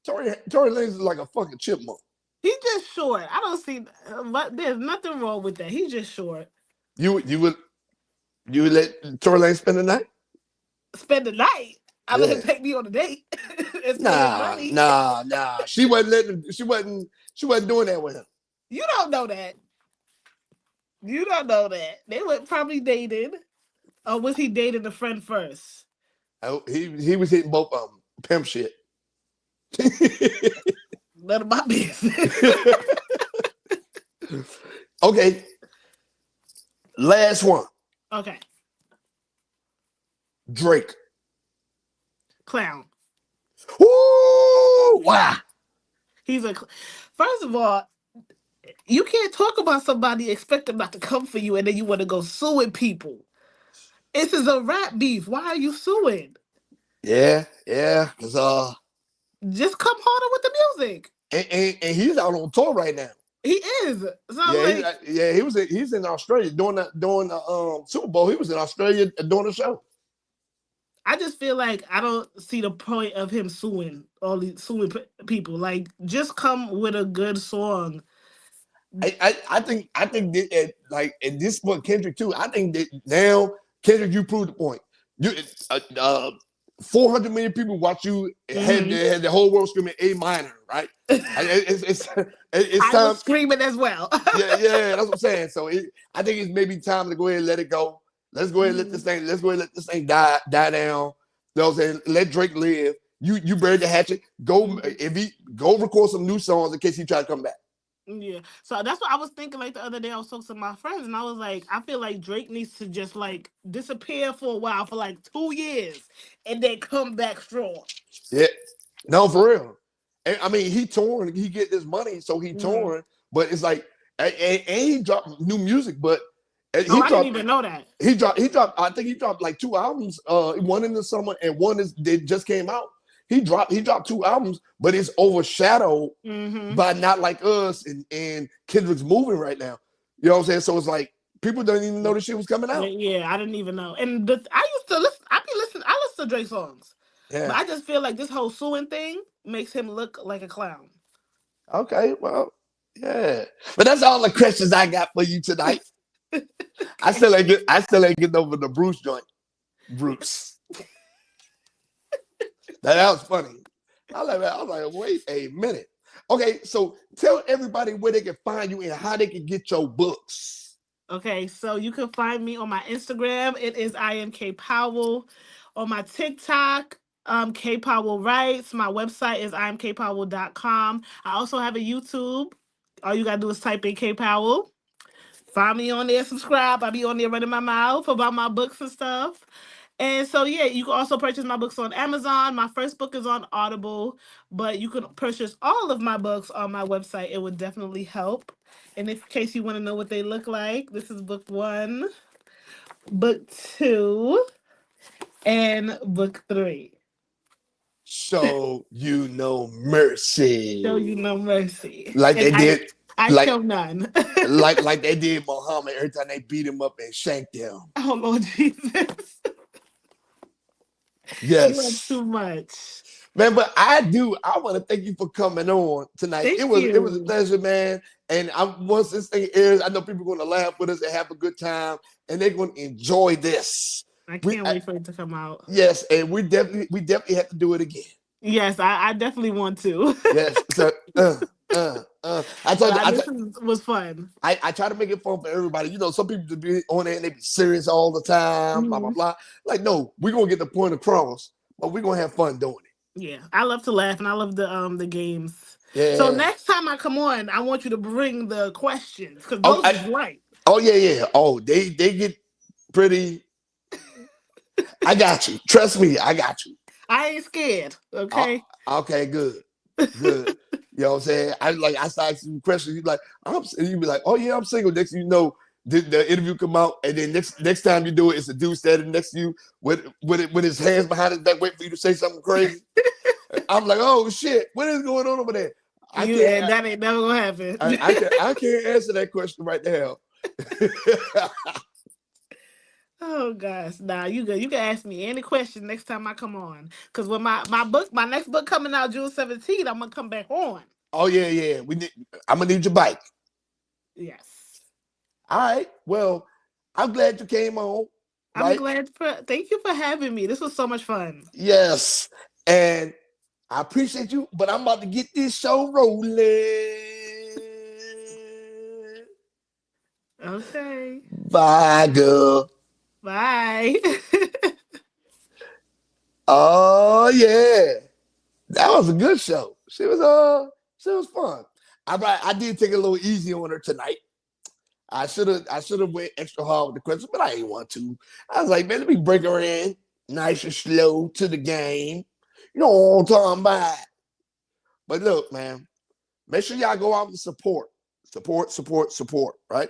Speaker 1: Tory Lanez is like a fucking chipmunk.
Speaker 2: He's just short. I don't see, but there's nothing wrong with that. He's just short.
Speaker 1: You would let Tory Lanez spend the night?
Speaker 2: Spend the night? I let him take me on a date.
Speaker 1: Nah. She wasn't doing that with him.
Speaker 2: You don't know that. They were probably dated. Or was he dating a friend first?
Speaker 1: Oh, he was hitting both of them. Pimp shit.
Speaker 2: None of my business.
Speaker 1: Okay. Last one.
Speaker 2: Okay.
Speaker 1: Drake.
Speaker 2: Clown.
Speaker 1: Ooh, wow.
Speaker 2: First of all, you can't talk about somebody, expect them not to come for you, and then you want to go suing people. This is a rap beef. Why are you suing?
Speaker 1: Yeah. Cause
Speaker 2: just come harder with the music.
Speaker 1: And he's out on tour right now.
Speaker 2: He is. So I'm
Speaker 1: Yeah,
Speaker 2: like,
Speaker 1: he's in Australia doing the Super Bowl. He was in Australia doing the show.
Speaker 2: I just feel like I don't see the point of him suing people. Like, just come with a good song.
Speaker 1: I think that like and this one Kendrick too. I think that now Kendrick, you proved the point. You 400 million people watch you had
Speaker 2: Mhm.
Speaker 1: the whole world screaming A minor, right? It's
Speaker 2: I
Speaker 1: time.
Speaker 2: was screaming as well.
Speaker 1: Yeah, that's what I'm saying. So I think it's maybe time to go ahead and let it go. Let's go ahead and let this
Speaker 2: Mhm.
Speaker 1: thing. Let's go ahead and let this thing die down. You know what I'm saying? Let Drake live. You buried the hatchet. Go
Speaker 2: Mhm.
Speaker 1: if he go record some new songs in case he try to come back.
Speaker 2: Yeah. So that's what I was thinking. Like the other day, I was talking to my friends, and I was like, I feel like Drake needs to just like disappear for a while, for like 2 years, and then come back strong.
Speaker 1: Yeah, no, for real. And, I mean, he torn. He get this money, so he
Speaker 2: Mhm.
Speaker 1: torn. But it's like, and he dropped new music. But
Speaker 2: Oh,
Speaker 1: he
Speaker 2: I didn't
Speaker 1: dropped,
Speaker 2: even know that.
Speaker 1: he dropped. I think he dropped like 2 albums. One in the summer and one is that just came out. He dropped 2 albums, but it's overshadowed
Speaker 2: Hmm.
Speaker 1: by Not Like Us and Kendrick's moving right now. You know what I'm saying? So it's like people don't even know this shit was coming out.
Speaker 2: Yeah, I didn't even know. And I used to listen. I be listening. I listen to Drake songs, but
Speaker 1: Yeah.
Speaker 2: I just feel like this whole suing thing makes him look like a clown.
Speaker 1: Okay. Well. Yeah. But that's all the questions I got for you tonight.
Speaker 2: Okay.
Speaker 1: I still ain't getting over the Bruce joint. Bruce. That was funny. I was like, wait a minute. Okay, so tell everybody where they can find you and how they can get your books.
Speaker 2: Okay, so you can find me on my Instagram. It is I am K.Powell. On my TikTok, K.Powell Writes. My website is imkpowell.com. I also have a YouTube. All you gotta do is type in K.Powell. Find me on there, subscribe. I be on there running my mouth about my books and stuff. And so, yeah, you can also purchase my books on Amazon. My first book is on Audible, but you can purchase all of my books on my website. It would definitely help. And in case you want to know what they look like, this is book one, book two, and book three.
Speaker 1: Show you no
Speaker 2: Show you
Speaker 1: mercy.
Speaker 2: no mercy.
Speaker 1: Like
Speaker 2: And
Speaker 1: they
Speaker 2: I,
Speaker 1: did,
Speaker 2: I
Speaker 1: like
Speaker 2: show none.
Speaker 1: like they did Muhammad every time they beat him up and shanked him.
Speaker 2: Oh, Lord Jesus. It was
Speaker 1: Yes.
Speaker 2: too much.
Speaker 1: Man, but I want to thank you for coming on tonight.
Speaker 2: Thank
Speaker 1: It was a
Speaker 2: you.
Speaker 1: pleasure, man. And once this thing airs, I know people are going to laugh with us and have a good time, and they're going to enjoy this.
Speaker 2: I
Speaker 1: We
Speaker 2: can't wait for it to come out.
Speaker 1: Yes, and we definitely have to do it again.
Speaker 2: Yes, I definitely want to.
Speaker 1: Yes. So I told you
Speaker 2: This was fun.
Speaker 1: I try to make it fun for everybody. You know, some people just be on there and they be serious all the time, blah blah
Speaker 2: Mhm.
Speaker 1: blah. Like, no, we're gonna get the point across, but we're gonna have fun doing it.
Speaker 2: Yeah, I love to laugh and I love the games. So
Speaker 1: Yeah.
Speaker 2: next time I come on, I want you to bring the questions because
Speaker 1: Oh,
Speaker 2: those is right.
Speaker 1: oh yeah. Oh, they get pretty. I got you. Trust me, I got you.
Speaker 2: I ain't scared.
Speaker 1: Oh,
Speaker 2: Okay.
Speaker 1: okay, good. You know what I'm saying? I start asking you questions. You like, you be like, oh yeah, I'm single. Next thing you know, the interview come out, and then next time you do it, it's a dude standing next to you with his hands behind his back, waiting for you to say something crazy. I'm like, oh shit, what is going on over there? I
Speaker 2: You
Speaker 1: can't
Speaker 2: and that ain't never gonna happen.
Speaker 1: I can't answer that question right now.
Speaker 2: Oh gosh, nah, you good. You can ask me any question next time I come on. Cause when my next book coming out June 17th, I'm gonna come back on.
Speaker 1: Oh yeah. I'm gonna need your bike.
Speaker 2: Yes.
Speaker 1: All right. Well, I'm glad you came on.
Speaker 2: I'm
Speaker 1: Right?
Speaker 2: glad thank you for having me. This was so much fun.
Speaker 1: Yes. And I appreciate you, but I'm about to get this show rolling.
Speaker 2: Okay.
Speaker 1: Bye, girl.
Speaker 2: Bye.
Speaker 1: Oh yeah, that was a good show. She was fun. I did take it a little easy on her tonight. I should have went extra hard with the questions, but I ain't want to. I was like, man, let me bring her in nice and slow to the game. You know what I'm talking about. But look, man, make sure y'all go out and support. Support, right?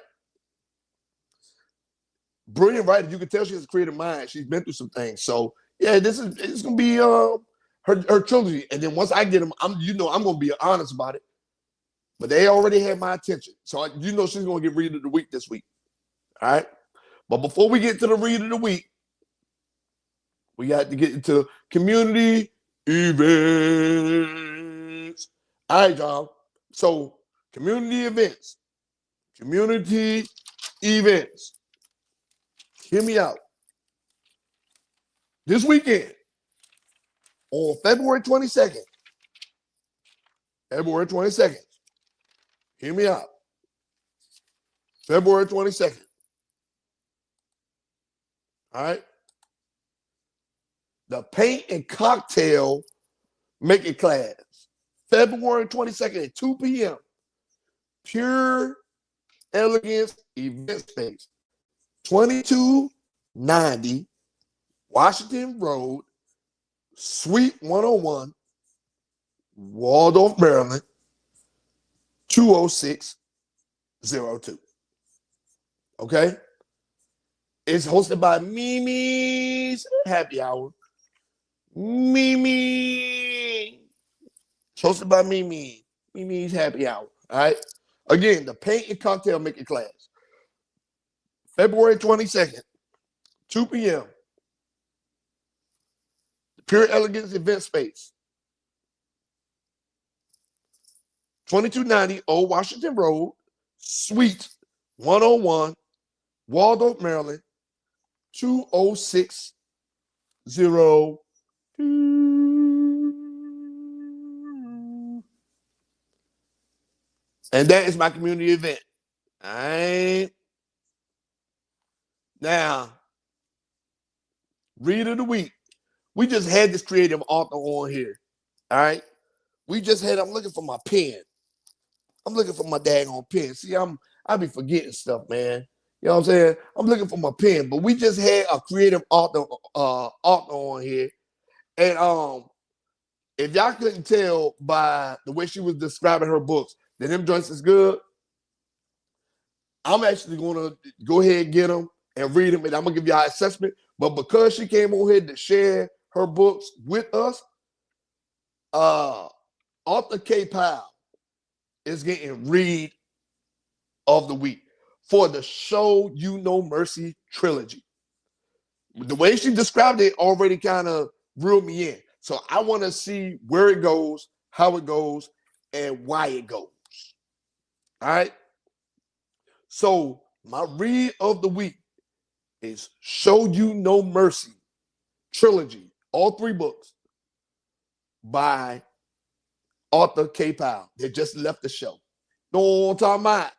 Speaker 1: Brilliant writer. You can tell she has a creative mind. She's been through some things. So yeah, it's gonna be her trilogy. And then once I get them, I'm gonna be honest about it. but they already had my attention. So you know she's going to get read of the week this week. All right. But before we get to the read of the week, we got to get into community events. All right, y'all. So community events. Community events. Hear me out. This weekend, on February 22nd, hear me out. February 22nd. All right. The paint and cocktail making class. February 22nd at 2 p.m. Pure Elegance Event Space. 2290 Washington Road, Suite 101, Waldorf, Maryland, 20602. Okay? It's hosted by Mimi's Happy Hour. Mimi. It's hosted by Mimi. Mimi's Happy Hour. All right? Again, the paint and cocktail making class. February 22nd, 2 p.m. The Pure Elegance Event Space. 2290 Old Washington Road, Suite 101, Waldorf, Maryland, 20602. And that is my community event. All right. Now, read of the week. We just had this creative author on here. All right. I'm looking for my pen. I'm looking for my daggone pen. See, I be forgetting stuff, man. You know what I'm saying? I'm looking for my pen, but we just had a creative author on here. And if y'all couldn't tell by the way she was describing her books that them joints is good, I'm actually gonna go ahead and get them and read them, and I'm gonna give y'all an assessment. But because she came on here to share her books with us, author K.Powell is getting read of the week for the Show You No Mercy trilogy. The way she described it already kind of reeled me in. So I want to see where it goes, how it goes, and why it goes. All right. So my read of the week is Show You No Mercy trilogy, all 3 books by author K.Powell. They just left the show. You know what I'm talking about?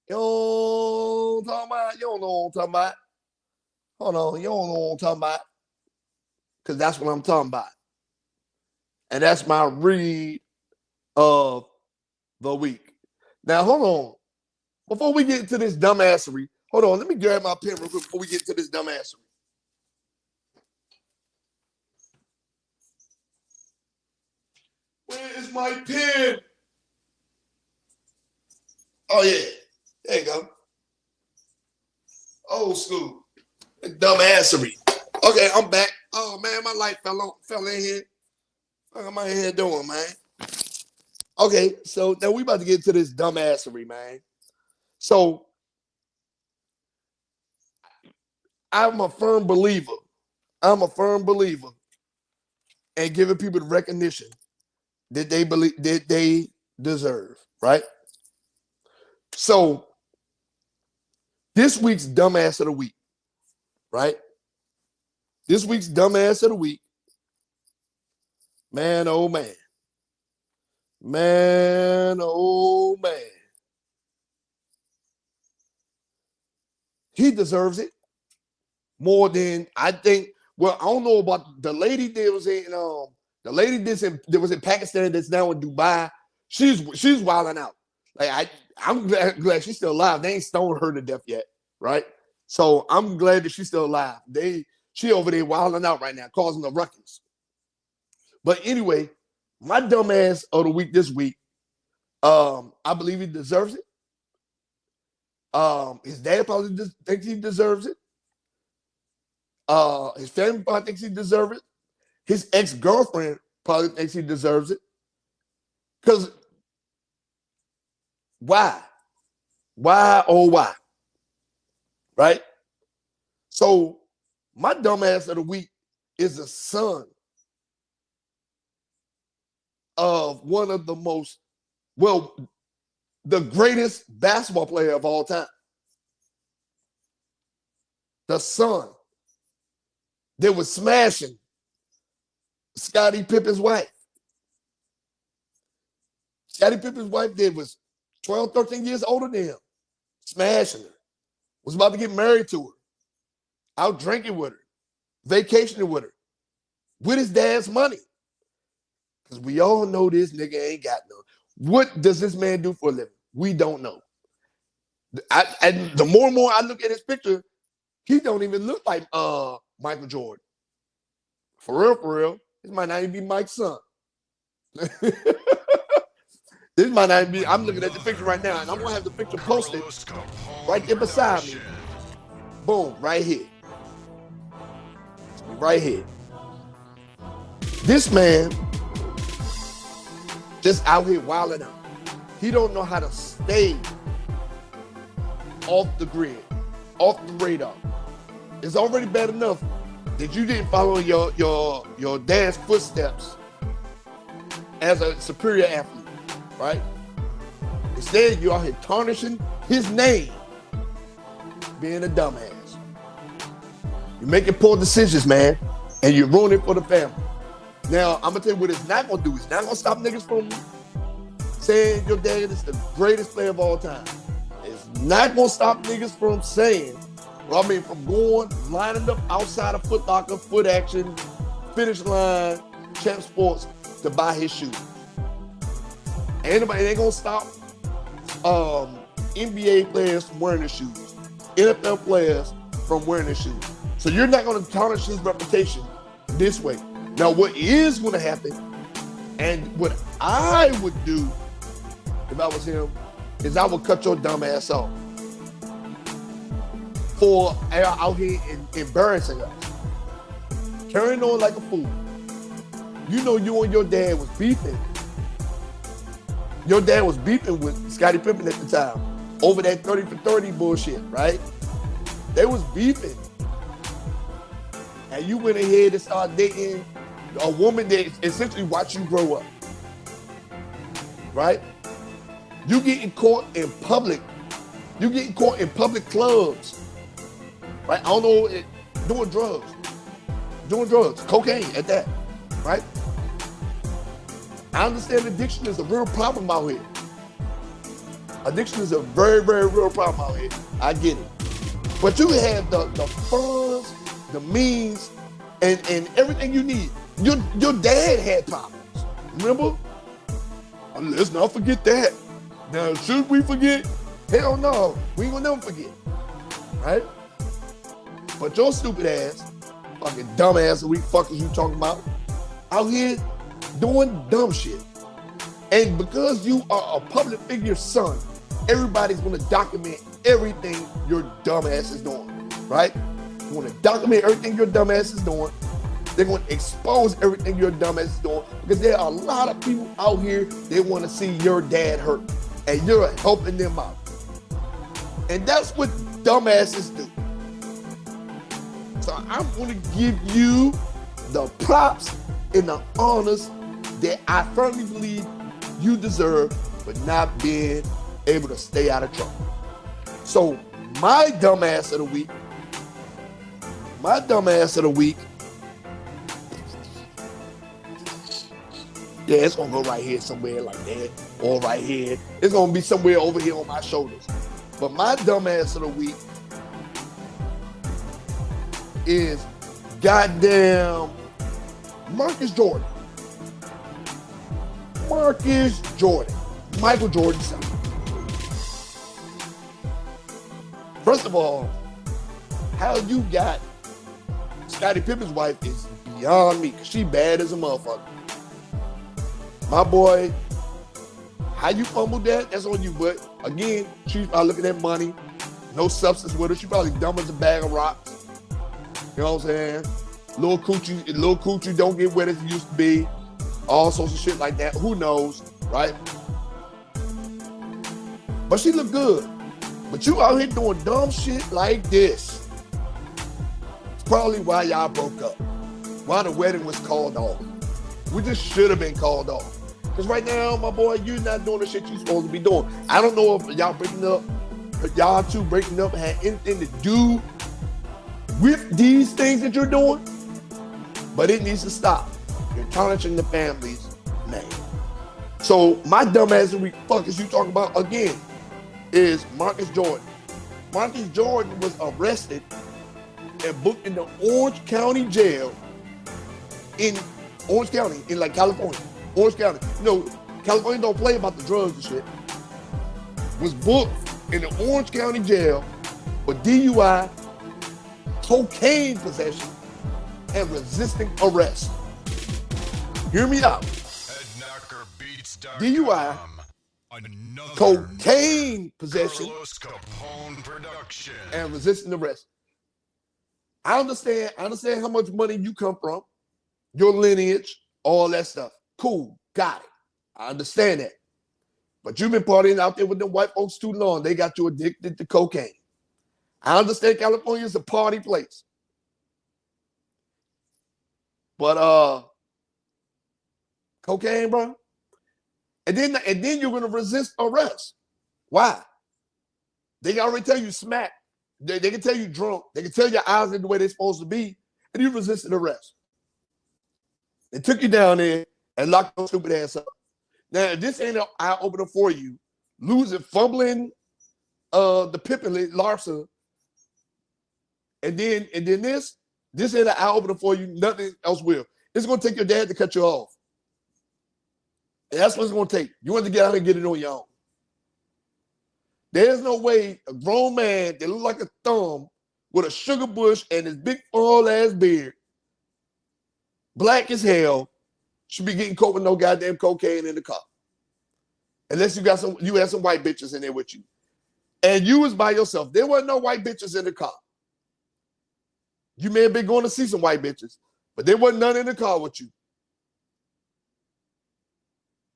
Speaker 1: You don't know what I'm talking about. Hold on, you don't know what I'm talking about. Because that's what I'm talking about. And that's my read of the week. Now, hold on. Before we get into this dumbassery, hold on, let me grab my pen real quick before we get into this dumbassery. Where is my pen? Oh, yeah. There you go. Old school. Dumbassery. Okay, I'm back. Oh, man, my light fell in here. What am I in here doing, man? Okay, so now we about to get into this dumbassery, man. So I'm a firm believer in giving people the recognition that they believe that they deserve, right? So this week's dumbass of the week, right? This week's dumbass of the week, man, oh man. Man, oh man. He deserves it more than I think. Well, I don't know about the lady that was in Pakistan that's now in Dubai. She's wilding out. Like I'm glad she's still alive. They ain't stoned her to death yet, right? So I'm glad that she's still alive. She over there wilding out right now, causing a ruckus. But anyway, my dumbass of the week this week, I believe he deserves it. His dad probably thinks he deserves it. His family probably thinks he deserves it. His ex-girlfriend probably thinks he deserves it. Because Why? Why, oh, why? Right? So my dumbass of the week is the son of one of the most, well, the greatest basketball player of all time. The son that was smashing Scottie Pippen's wife. Scottie Pippen's wife that was 12, 13 years older than him, smashing her. Was about to get married to her, out drinking with her, vacationing with her, with his dad's money. Because we all know this nigga ain't got none. What does this man do for a living? We don't know. And the more and more I look at his picture, he don't even look like Michael Jordan. For real, this might not even be Mike's son. This might not even be, I'm looking at the picture right now, and I'm gonna have the picture posted right there beside me. Boom, right here. Right here. This man just out here wilding out. He don't know how to stay off the grid, off the radar. It's already bad enough that you didn't follow your dad's footsteps as a superior athlete, right? Instead, you're out here tarnishing his name, being a dumbass. You're making poor decisions, man, and you're ruining it for the family. Now, I'm gonna tell you what it's not gonna do. It's not gonna stop niggas from saying your dad is the greatest player of all time. It's not gonna stop niggas from saying, from going, lining up outside of Foot Locker, Foot Action, Finish Line, Champ Sports to buy his shoes. Anybody ain't gonna stop NBA players from wearing their shoes, NFL players from wearing their shoes. So you're not gonna tarnish his reputation this way. Now, what is gonna happen, and what I would do if I was him, is I would cut your dumb ass off for out here embarrassing us, carrying on like a fool. You know, you and your dad was beefing. Your dad was beefing with Scottie Pippen at the time over that 30 for 30 bullshit, right? They was beefing. And you went ahead and started dating a woman that essentially watched you grow up, right? You getting caught in public. You getting caught in public clubs, right? I don't know, doing drugs, cocaine at that, right? I understand addiction is a real problem out here. Addiction is a very, very real problem out here. I get it. But you have the funds, the means, and everything you need. Your dad had problems, remember? Let's not forget that. Now, should we forget? Hell no, we ain't gonna never forget, right? But your stupid ass, fucking dumb ass, the weak fuckers you talking about, out here doing dumb shit. And because you are a public figure's son, everybody's gonna document everything your dumb ass is doing, right? You're gonna document everything your dumb ass is doing. They're gonna expose everything your dumb ass is doing, because there are a lot of people out here, they wanna see your dad hurt, and you're helping them out. And that's what dumbasses do. So I'm gonna give you the props and the honors that I firmly believe you deserve for not being able to stay out of trouble. So my dumbass of the week, yeah, it's gonna go right here somewhere like that, or right here. It's gonna be somewhere over here on my shoulders. But my dumbass of the week is goddamn Marcus Jordan. Marcus Jordan. Michael Jordan's son. First of all, how you got Scottie Pippen's wife is beyond me, because she bad as a motherfucker. My boy, how you fumbled that, that's on you. But again, she's probably looking at money, no substance with her. She probably dumb as a bag of rocks. You know what I'm saying? Little coochie don't get wet as it used to be. All sorts of shit like that. Who knows, right? But she look good. But you out here doing dumb shit like this. It's probably why y'all broke up. Why the wedding was called off. We just should have been called off. Because right now, my boy, you're not doing the shit you're supposed to be doing. I don't know if y'all two breaking up had anything to do with these things that you're doing, but it needs to stop. You're tarnishing the family's name. So my dumbass week fuckers you talking about again is Marcus Jordan. Marcus Jordan was arrested and booked in the Orange County jail in Orange County, in like California. Orange County. You know, California don't play about the drugs and shit. Was booked in the Orange County jail for DUI, cocaine possession, and resisting arrest. Hear me out. DUI, cocaine possession, and resisting arrest. I understand how much money you come from, your lineage, all that stuff. Cool, got it. I understand that. But you've been partying out there with them white folks too long. They got you addicted to cocaine. I understand California is a party place. But cocaine, bro. And then you're gonna resist arrest. Why? They can already tell you smack. They can tell you drunk. They can tell your eyes ain't the way they're supposed to be, and you resisted arrest. They took you down there and locked your stupid ass up. Now, if this ain't an eye opener for you, fumbling the Pippin Larson, and then this ain't an eye opener for you, nothing else will. It's gonna take your dad to cut you off. And that's what it's gonna take. You want to get out and get it on your own. There's no way a grown man that looks like a thumb with a sugar bush and his big full ass beard, black as hell, should be getting caught with no goddamn cocaine in the car. Unless you had some white bitches in there with you. And you was by yourself. There wasn't no white bitches in the car. You may have been going to see some white bitches, but there wasn't none in the car with you.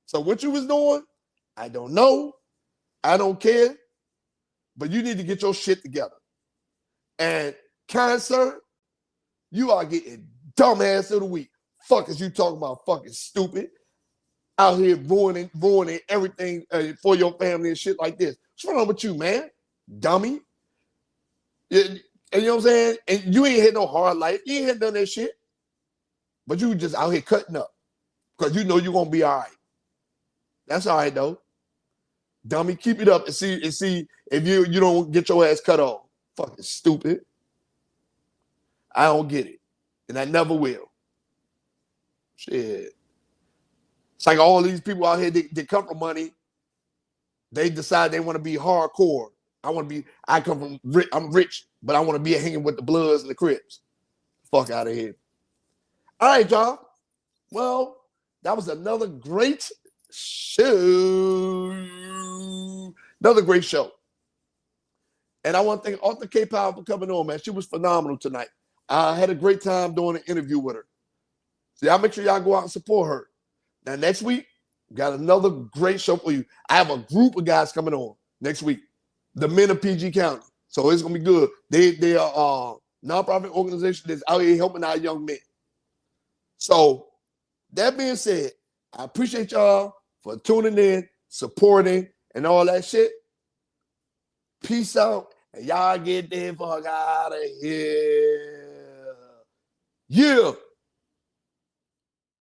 Speaker 1: So what you was doing, I don't know. I don't care. But you need to get your shit together. And kind sir, you are getting dumbass of the week. Fuck is you talking about fucking stupid? Out here ruining everything for your family and shit like this. What's wrong with you, man? Dummy. And you know what I'm saying? And you ain't had no hard life. You ain't had none of that shit. But you just out here cutting up. Because you know you're going to be all right. That's all right, though. Dummy, keep it up and see if you don't get your ass cut off. Fucking stupid. I don't get it. And I never will. Shit. It's like all these people out here that come from money, they decide they want to be hardcore. I'm rich, but I want to be hanging with the Bloods and the Crips. Fuck out of here. All right, y'all. Well, that was another great show. Another great show. And I want to thank Author K.Powell for coming on, man. She was phenomenal tonight. I had a great time doing an interview with her. So y'all make sure y'all go out and support her. Now, next week, got another great show for you. I have a group of guys coming on next week. The men of PG County. So it's going to be good. They are a nonprofit organization that's out here helping our young men. So that being said, I appreciate y'all for tuning in, supporting, and all that shit. Peace out. And y'all get the fuck out of here. Yeah.